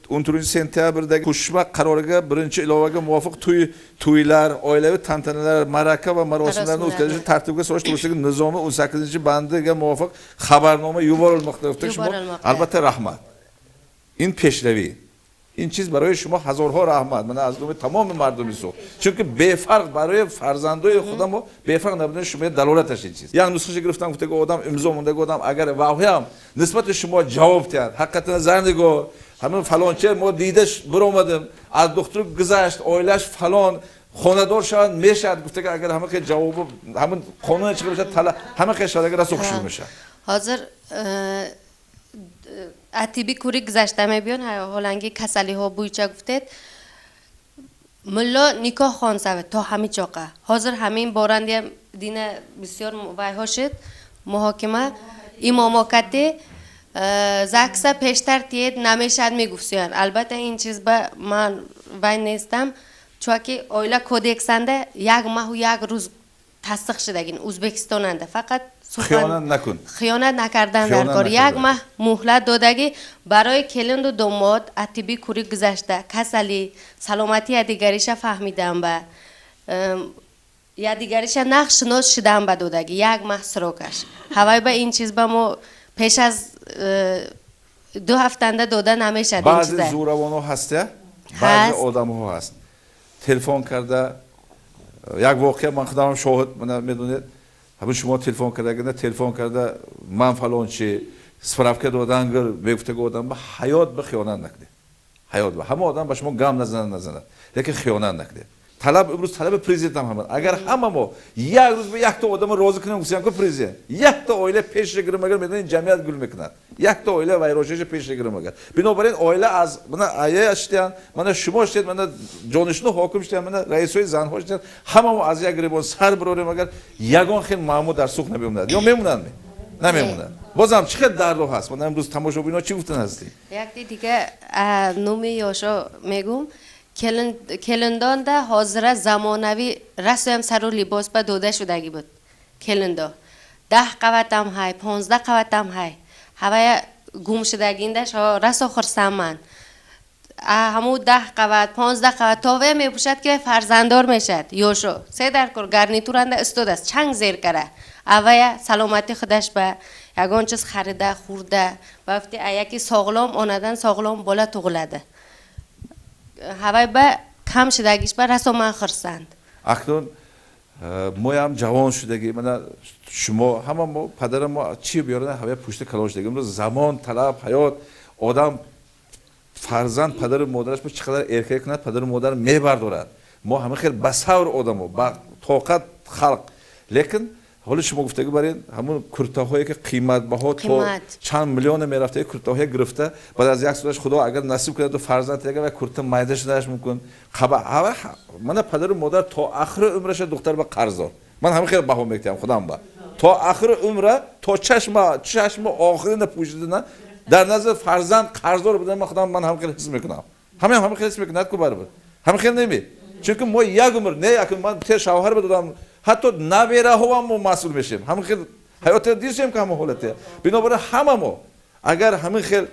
Speaker 14: 13 sentyabrda koşma kararıga birinci ilovaga muvofiq to'ylar, oilaviy tantanalar, maraka va marosimlarni o'tkazish tartibiga solish to'g'risidagi nizomi 18-bandiga muvofiq xabarnoma yuborilmoqda. Albatta rahmat. این پیشروی این چیز برای شما هزارها رحمت من از نام تمام مردمی سو چون که به فرق برای فرزندای خودم و به فرق نبودن شما دلالتش این چیز یعنی نسخه گرفتم گفته که آدم امضا مونده گفتم اگر واقعا نسبت شما جواب داد حقیقتا زرنگو همون فلان چه ما دیدش برآمدم از دکتر گذشت اویلش فلان خانه‌دار شد میشد گفته که اگر همه که جواب همون قانون چه بشه طلا همه که شده اگر سوخشون میشه
Speaker 19: حاضر اتیبی کوری گذشته میبیان هولنگی کسلی ها بویچه گفتید ملا نکاح خان سوید تا همین چاقه حاضر همین بارندی دین بسیار وایها شد محاکمه اماماکتی زکسه پیشتر تید نمیشد میگفتیان البته این چیز به من وای نیستم چون که اویلا کودکسنده یک ماه و یک روز تصدیق شدگین ازبکستاننده فقط خیانت نکردن در کار یک ماه مهلت دادگی برای کلند و داماد اتیبی کوری گذشته کسلی سلامتی دیگریش فهمیدم با یا دیگریش نقش شناس شدم با دادگی یک ماه سراکش هوای به این چیز با ما پیش از 2 هفته داده نمیشد
Speaker 14: بعضی زوروانو هسته بعضی آدم ها هست تلفن کرده یک واقعه من خودم شاهد من میدونید همون شما تلفن کرده من فلان چی سپرافکه دادن گر بگفته گفتم به حیات به خیانت نکنه حیات به همه آدم به شما گام نزنه لیکن خیانت نکنه طلب امروز طلب پرزیدنت هم اگر همه ما یک روز به یک تا آدم راضی کنیم گفتیم که پرزیدنت یک تا اویله پیش گیرم اگر میدونید جمعیت گل میکنند یک تا اویله ویروشش پیش گیرم اگر بنابراین اویله از من آیه اشتیان من شما اشتید من جانشین حاکم اشتیان من رئیسوی زن ها اشتیان همه ما از یک گریبان سر بروریم اگر یگان خیلی معمول در سوخ نمیموند یا میمونند نمیمونند بازم چقدر درد هست من امروز تماشاگران چی گفتن هستی
Speaker 19: یک دیگه نومی یاشا میگم کلندان ده حاضر زمانوی رسم سر و لباس با دوده شدگی بود کلندا 10 قوت هم های 15 قوت هم های هوای گم شدگی داشت رسا خرسم من همو 10 قوت 15 قوت تاوه میپوشد که فرزندار میشد یوشو 3 در کار گرنیتورنده استود است چنگ زیر کرده اوه سلامتی خودش به یگان چیز خریده خورده و وقتی یکی ساغلام آندن ساغلام بالا تغلده هوای به کم شدگیش به رسو من خرسند
Speaker 14: اکنون ما هم جوان شدگی من شما همه ما پدر ما چی بیارن هوای پشت کلاش دیگه امروز زمان طلب حیات آدم فرزند پدر مادرش به چقدر ارکه کند پدر مادر میبردارد ما همه خیلی بسور آدمو با طاقت خلق لیکن حالا شما گفتگو برین همون کرتاهایی که قیمت بها تا چند میلیون میرفته کرتاهایی گرفته بعد از یک سالش خدا اگر نصیب کنه تو فرزند اگر کرتا مایده شدهش ممکن خبر من پدر و مادر تا آخر عمرش دختر به قرضدار من همین خیلی بها میگم خودم با تا آخر عمره تا چشم آخرین پوشیدن در نظر فرزند قرضدار بودن من هم خیلی حس میکنم همین خیلی حس میکنه کو برابر همین خیلی نمی چون که ما یک عمر نه یک من ته شوهر بدادم حتی نبیره ها هم مسئول میشیم همین خیلی حیات دیشیم که همه حالته بنابراین همه ما اگر همین خیلی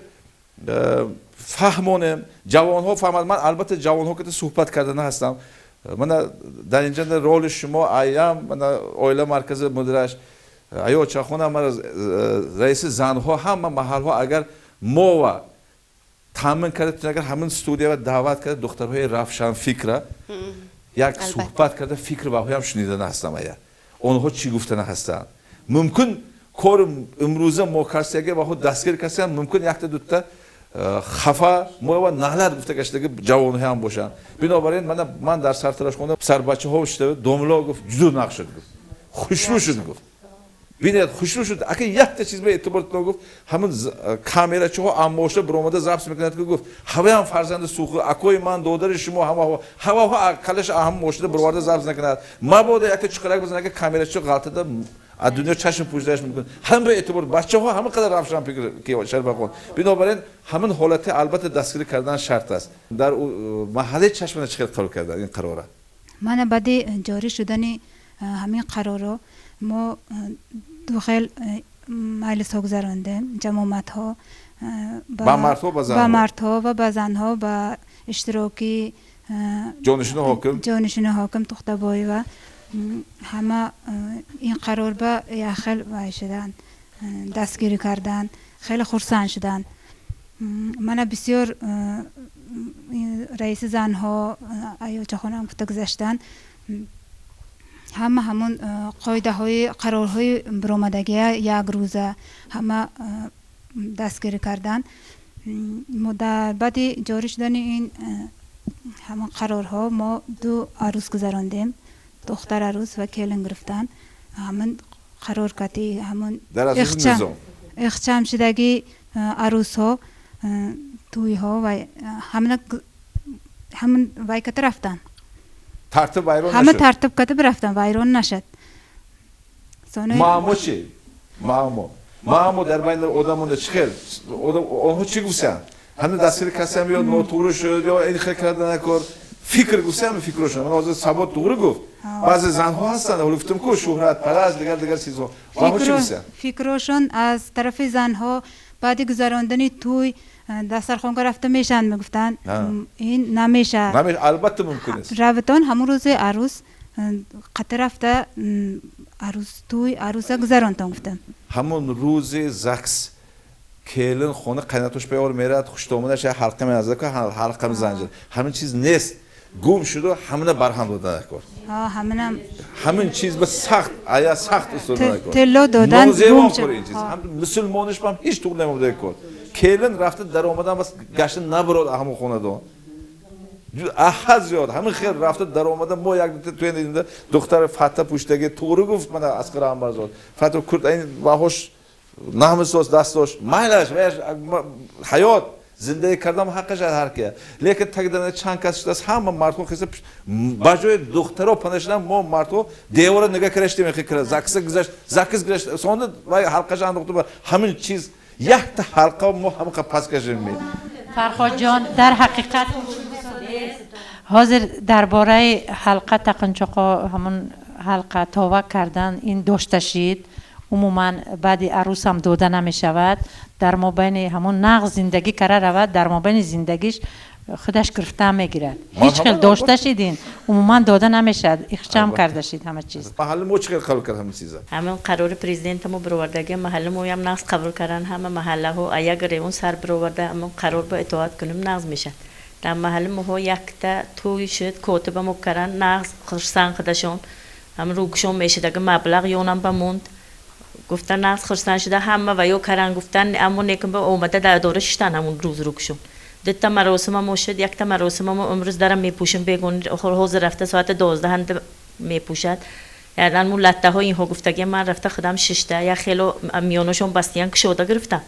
Speaker 14: فهمونیم جوان ها فهمد من البته جوان ها که صحبت کردن هستم من در اینجا رول شما ایام من اویله مرکز مدیرش ایو چاخونه من رئیس زن ها همه محل ها اگر ما و تامین کرده اگر همین استودیو و دعوت کرده دخترهای رفشان فکر یک صحبت کرده فکر و هم شنیدن هستم ایا اونها چی گفتن هستن ممکن کار امروزه ما کارسیگه و خود دستگیر کردن ممکن یک تا دو تا خفا ما نهلت گفته کشته که جوان هم باشن بنابراین من در سرتراش خوندم سر بچه ها شده دوملا گفت جدو نقش شد گفت خوشرو شد گفت ببینید خوشرو شد اگه یک تا چیز به اعتبار گفت همون کامera چه اموشه برآمده ضبط میکنه که گفت هوا هم فرزند سوخ اکوی من دودر شما هوا کلش اهم موشده برآورده ضبط نکنه ما بوده یک چقدر بزنه که کامera چه غلطه ده از دنیا چشم پوشیدش میکنه هم به اعتبار بچه ها همه قدر روشن فکر که شر بخون بنابراین همون حالت البته دستگیری کردن شرط است در محله چشم چقدر قرار کردن این قراره
Speaker 20: من بعد جاری شدن همین قرارو ما داخل مجلس ها گذراندیم جماعت ها
Speaker 14: با
Speaker 20: مردها و با زنها با اشتراکی جانشین حاکم تختبایی و همه این قرار به یخل وای شدن دستگیری کردن خیلی خرسند شدن من بسیار رئیس زنها ایوچه خانم که گذشتن همون قاعده های قرارهای برآمدگی یک روزه همه دستگیری کردن ما در بعد جاری شدن این همون قرارها ما 2 عروس گذراندیم دختر عروس و کلن گرفتن همون قرار کتی همون اخچام شدگی عروس ها توی ها و همون وای کت رفتن
Speaker 14: ترتیب وایرون نشد
Speaker 20: همه ترتیب کت رفتن وایرون نشد
Speaker 14: مامو چی؟ مامو در بین آدمون چخیل آنها چی گوشن؟ همه دستگیر کسی هم یا نوتورو شد یا این خیلی کردن نکار فکر گوشن فکرشون من از ثبات دوره گفت بعضی زنها هستن ولی گفتم که شهرت پرست دیگر چیزها
Speaker 20: فکرشون از طرف زنها بعد گذراندن توی دسترخوان رفته میشن میگفتن این نمیشه
Speaker 14: البته ممکن است
Speaker 20: رابطان همون روز عروس قطر رفته عروس توی عروسه گذراندن گفتم
Speaker 14: همون روز زکس کلن خونه قیناتوش بیار میرد خوش دومونش حلقه میازه که حلقه زنجیر همین چیز نیست گم شد و همه برهم دادن کرد همین چیز به سخت آیا سخت استفاده کرد
Speaker 20: تلو دادن گم شد
Speaker 14: هم مسلمانش هم هیچ طول نمیده کرد کلن رفته در اومدن بس گشت نبرد همون خونه دون احد زیاد همین خیر رفته در اومدن ما یک توی دیدیم دختر فتح پوشتگی طوری گفت من از قرآن برزاد فتح کرد این باهوش نامسوس دستش مایلش حیات زندگی کردم حقش هر که لیکن تقدیر چند کس شده همه مردم خیلی باجوی دخترها پنشدن ما مردم دیوار نگاه کردیم خیلی زکس گذشت سوند وای حلقش انداخته همین چیز یک تا حلقه ما هم پس کشیم
Speaker 10: فرخاد جان در حقیقت حاضر درباره حلقه تقنچقا همون حلقه تاوک کردن این داشته شید عموما بعد عروس هم داده نمی شود در مابین همون نقض زندگی کرده رود در مابین زندگیش خودش گرفته میگیرد هیچ خیل داشته شدین عموما داده نمیشد اخچام کرده شید همه چیز
Speaker 14: محل ما چقدر قبول کرد همین چیزا
Speaker 21: همون قرار پرزیدنت ما برآوردگی محل ما هم نقض قبول کردن همه محله ها اگر اون سر برآورده همون قرار به اطاعت کنیم نقض میشه در محل ما یک تا توی شد کاتب مکران نقض خرسان خودشون هم روکشون میشه دیگه مبلغ یونم بموند گفتن نقض خرسان شده همه و یا کردن گفتن اما نیکم به اومده در دوره شدن همون روز روکشون دوتا مراسم ما شد یک تا مراسم ما امروز دارم میپوشم بگون حوض رفته ساعت 12 هند میپوشد یعنی مون لطه ها اینها گفتگی من رفته خودم 6 تا یا خیلی میانشون بستیان که شده گرفتم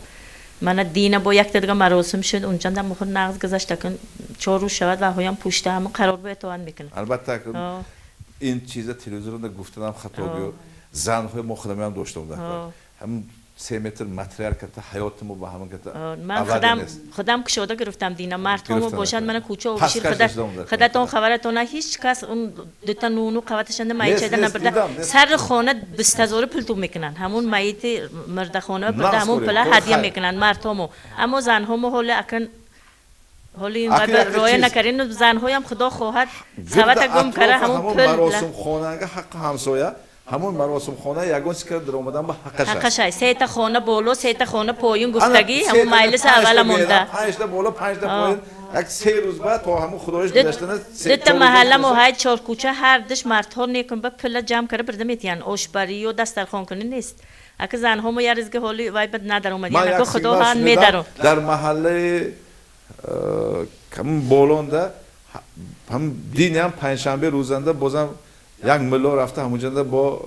Speaker 21: من دینه با یک تا دیگه مراسم شد اونجا دم خود نقض گذاشت که 4 روز شود و هایم پوشته همون قرار به اطاعت میکنه
Speaker 14: البته این چیز تلویزیون گفتنم خطا بیو زنهای مخدمی هم داشته بودن هم 3 متر متریال کرده حیات ما با همون کرده
Speaker 21: من خودم کشوده گرفتم دینا مردم باشند من کوچه و بشیر خودتون خبرتون هیچ کس اون دوتا نونو قوتشنده مایچه نبرده سر خانه بستزار پلتو میکنن همون مایت مرد خانه برده همون پله هدیه میکنن مردمو اما زنهامو حال اکن حالی این روی نکردین زنهای هم خدا خواهد ثبت گم کرده همون پل
Speaker 14: مراسم خانه حق همسایه همون مراسم خانه یگان سکر در اومدن با
Speaker 21: حقش 3 تا خانه بالا 3 تا خانه پایین گفتگی همون مجلس اول مونده
Speaker 14: 5 تا بالا 5 تا پایین یک 3 روز بعد تا همون خدایش گذشتن
Speaker 21: 3 تا محله مو 4 کوچه هر دش مردها نیکن با پله جمع کرده برده میتین آشپری و دسترخوان کنی نیست اگه زن هم یارز که حالی وای بد ندارم اومدی اگه خدا هان میدارم
Speaker 14: در محله کم بولونده هم دین هم پنجشنبه روزنده بازم یک ملا رفته همونجا با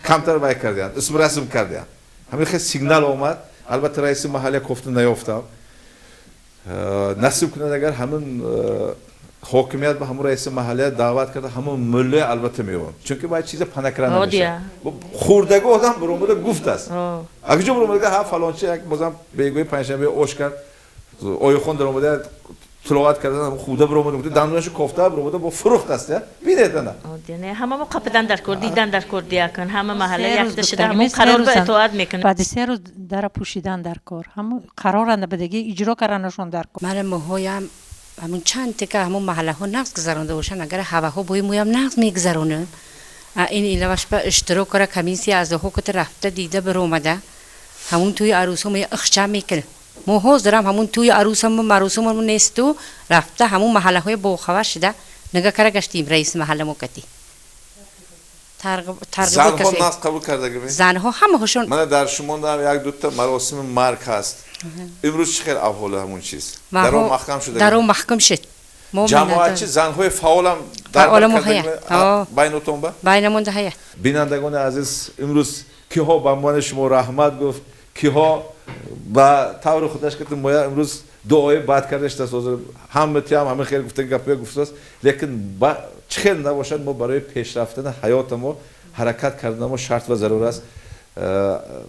Speaker 14: کمتر وای کردن اسم رسم کردن همین خیلی سیگنال اومد البته رئیس محله گفت نیافتم نصیب کنه اگر همون حاکمیت به همون رئیس محله دعوت کرده همون مله البته میون چون که باید چیز پنکران نمیشه خوردگی آدم برومده گفت است اگه جو برومده که ها فلان چی یک بازم بیگوی پنجشنبه اوش کرد اویخون در اومده تلاوت کردن خوده برومده گفت دندونش کوفته برومده با فروخت است بینید نه
Speaker 21: نه همه ما قپدن در کردی دیدن در کردی کن همه محله یک شده همون قرار به اطاعت میکنه
Speaker 10: بعد 3 روز در پوشیدن در کار همون قرارند بدگی اجرا کردنشون در کار
Speaker 2: من موهایم همون چند تکه همون محله ها نقص گذرانده باشن اگر هواها بوی مویم نقص میگذرونه این ایلواش به اشتراک کرده کمیسی از حکومت رفته دیده بر اومده همون توی عروسم اخچه میکنه موها دارم همون توی عروسم مروسم نیستو رفته همون محله های بوخواه شده نگاه کرده گشتیم رئیس محله موکتی
Speaker 14: زن ها نقص قبول کرده گمی؟
Speaker 2: زن ها همه هاشون
Speaker 14: من در شما دارم یک دوتا مراسم مرگ هست امروز چه خیلی احوال همون چیز در اون محکم شده
Speaker 2: در اون محکم شد
Speaker 14: جماعتی زنهای فعال هم در بینتون با
Speaker 2: بینمون ده
Speaker 14: بینندگان عزیز امروز کیها به عنوان شما رحمت گفت کیها با طور خودش که ما امروز دعای بعد کردش دست همه تیم همه خیلی گفته گپی گفته است لیکن چه خیلی نباشد ما برای پیش رفتن حیات ما حرکت کردن ما شرط و ضرور است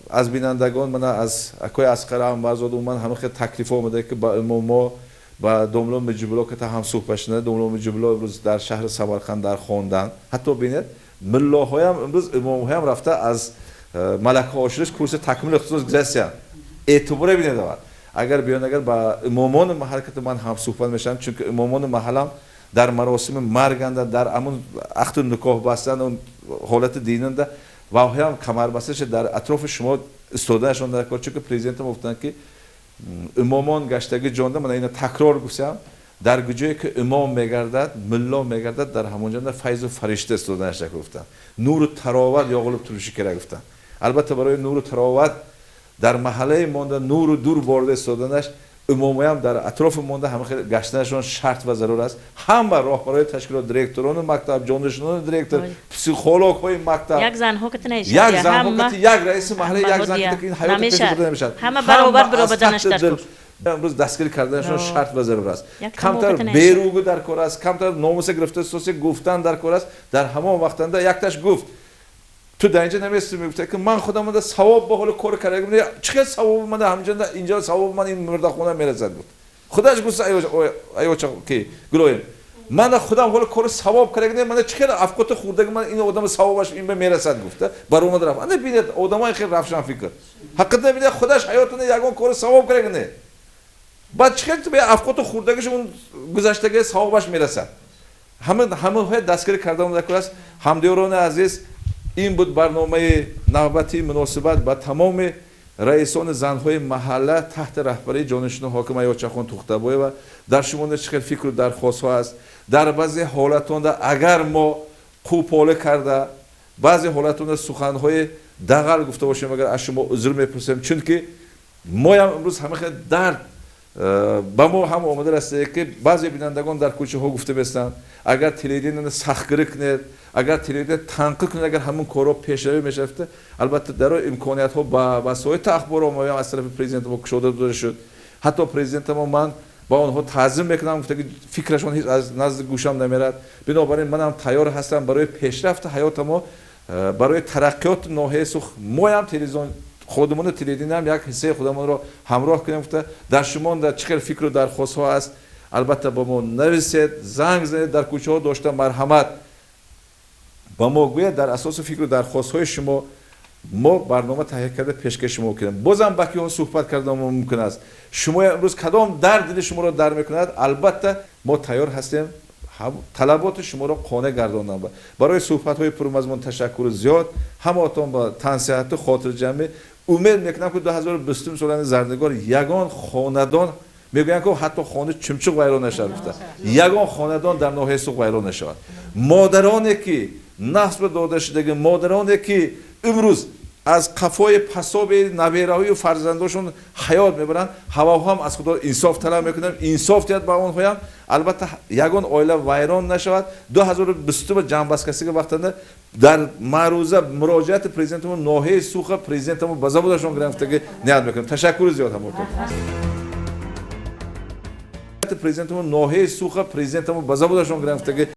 Speaker 14: از بینندگان من از اکوی اسقر انورزاده من همه خیلی تکلیف آمده که با ما با دوملو مجبولا که تا هم صحبت شده دوملو مجبولا امروز در شهر سمرقند در خواندن حتی ببینید ملاهای هم امروز امامهای هم رفته از ملک آشورش کورس تکمیل اختصاص گذاشتن اعتبار ببینید اگر بیان اگر با امامان محل که من هم صحبت میشم چون که امامان محلم در مراسم مرگنده در امون عقد نکاح بستن اون حالت دیننده و هم کمر بستش در اطراف شما استودهشون در کار چون که پرزیدنت گفتن که امامان گشتگی جانده من اینو تکرار گفتم در گوجه‌ای که امام میگردد ملا میگردد در همونجا در فیض و فرشته استودهش گفتن نور و تراوت یا غلب تروشی کرده گفتن البته برای نور و تراوت در محله مونده نور و دور برده استودنش امامی هم در اطراف مونده همه خیلی گشتنشون شرط و ضرور است هم بر راهبرای تشکیلات دیرکتوران مکتب جانشینان دیرکتور پسیکولوگ های مکتب
Speaker 21: یک زن ها که نیست
Speaker 14: یک زن ها که یک رئیس محله یک زن که این حیات پیش نمیشد
Speaker 21: همه برابر دانش در
Speaker 14: امروز دستگیر کردنشون شرط و ضرور است کمتر بیروگو در کار است کمتر ناموس گرفته سوسی گفتن در کار است در همه وقتنده یک تاش گفت تو در اینجا نمیستی میگفته که من خودم من ثواب به حال کار کردم چقدر ثواب من همینجا اینجا ثواب من این مرد خونه میرسد بود خودش گفت ایو کی گروین من خودم حال کار ثواب کردم من چقدر افکات خوردگی من این آدم ثوابش این به میرسد گفته بر اومد رفت انا ببینید آدمای خیلی رفتن فکر حقیقت ببینید خودش حیاتونه یگان کار ثواب کردن بعد چقدر به افکات خوردگیش اون گذشتگی ثوابش میرسد همه دستگیر کردم در کار است همدیوران عزیز این بود برنامه نوبتی مناسبت با تمام رئیسان زنهای محله تحت رهبری جانشین حاکم ایاچخان توختبای و در شما چه فکر و درخواست ها است در بعضی حالتون اگر ما قوپاله کرده بعضی حالتون سخنهای دغل گفته باشیم اگر از شما عذر میپرسیم چون که ما هم امروز همه خیلی درد با ما هم آمده رسیده که بعضی بینندگان در کوچه ها گفته بستن اگر تلویزیون سختگیری کنید اگر تلویزیون تنقیح کنید اگر همون کارا پیش روی میشفته البته در امکانیت ها با وسایل اخبار ما از طرف پرزیدنت ما کشوده داده شد حتی پرزیدنت ما من با اونها تعظیم میکنم گفته که فکرشون هیچ از نزد گوشم نمیرد بنابراین منم تیار هستم برای پیشرفت حیات ما برای ترقیات ناحیه سوخ ما هم تلویزیون خودمون تلویزیون هم یک حصه خودمون رو همراه کنیم گفته در شما در چه فکر و درخواست ها است البته با ما نویسید زنگ زنید در کوچه ها داشته مرحمت با ما گوید در اساس فکر و درخواست های شما ما برنامه تهیه کرده پیشکش شما کنیم بازم باقی ها صحبت کردن ممکن است شما امروز کدام درد دل شما را در میکند البته ما تیار هستیم طلبات شما را قانع گرداندن برای صحبت های پرمضمون تشکر زیاد همتون با تنصیحات خاطر جمعی امید میکنم که 2020 سالانه زرنگار یگان خاندان میگوین که حتی خانه چمچق ویران نشود یگان خاندان در ناحیه سوق ویران نشود مادرانی که نصب داده شده مادرانی که امروز از قفای پساب نبیره‌های و فرزنداشون حیات میبرن هوا هم از خدا انصاف طلب میکنن انصاف تیاد با اون هم البته یگان اویله ویران نشود 2022 به جنبش کسی وقتنده در معروضه مراجعت پرزیدنتمون ناحیه سوخ پرزیدنتمون بازا بودشون گرفته که نیاد میکنم تشکر زیاد همونطور پرزیدنتمون ناحیه سوخ پرزیدنتمون بازا بودشون گرفته که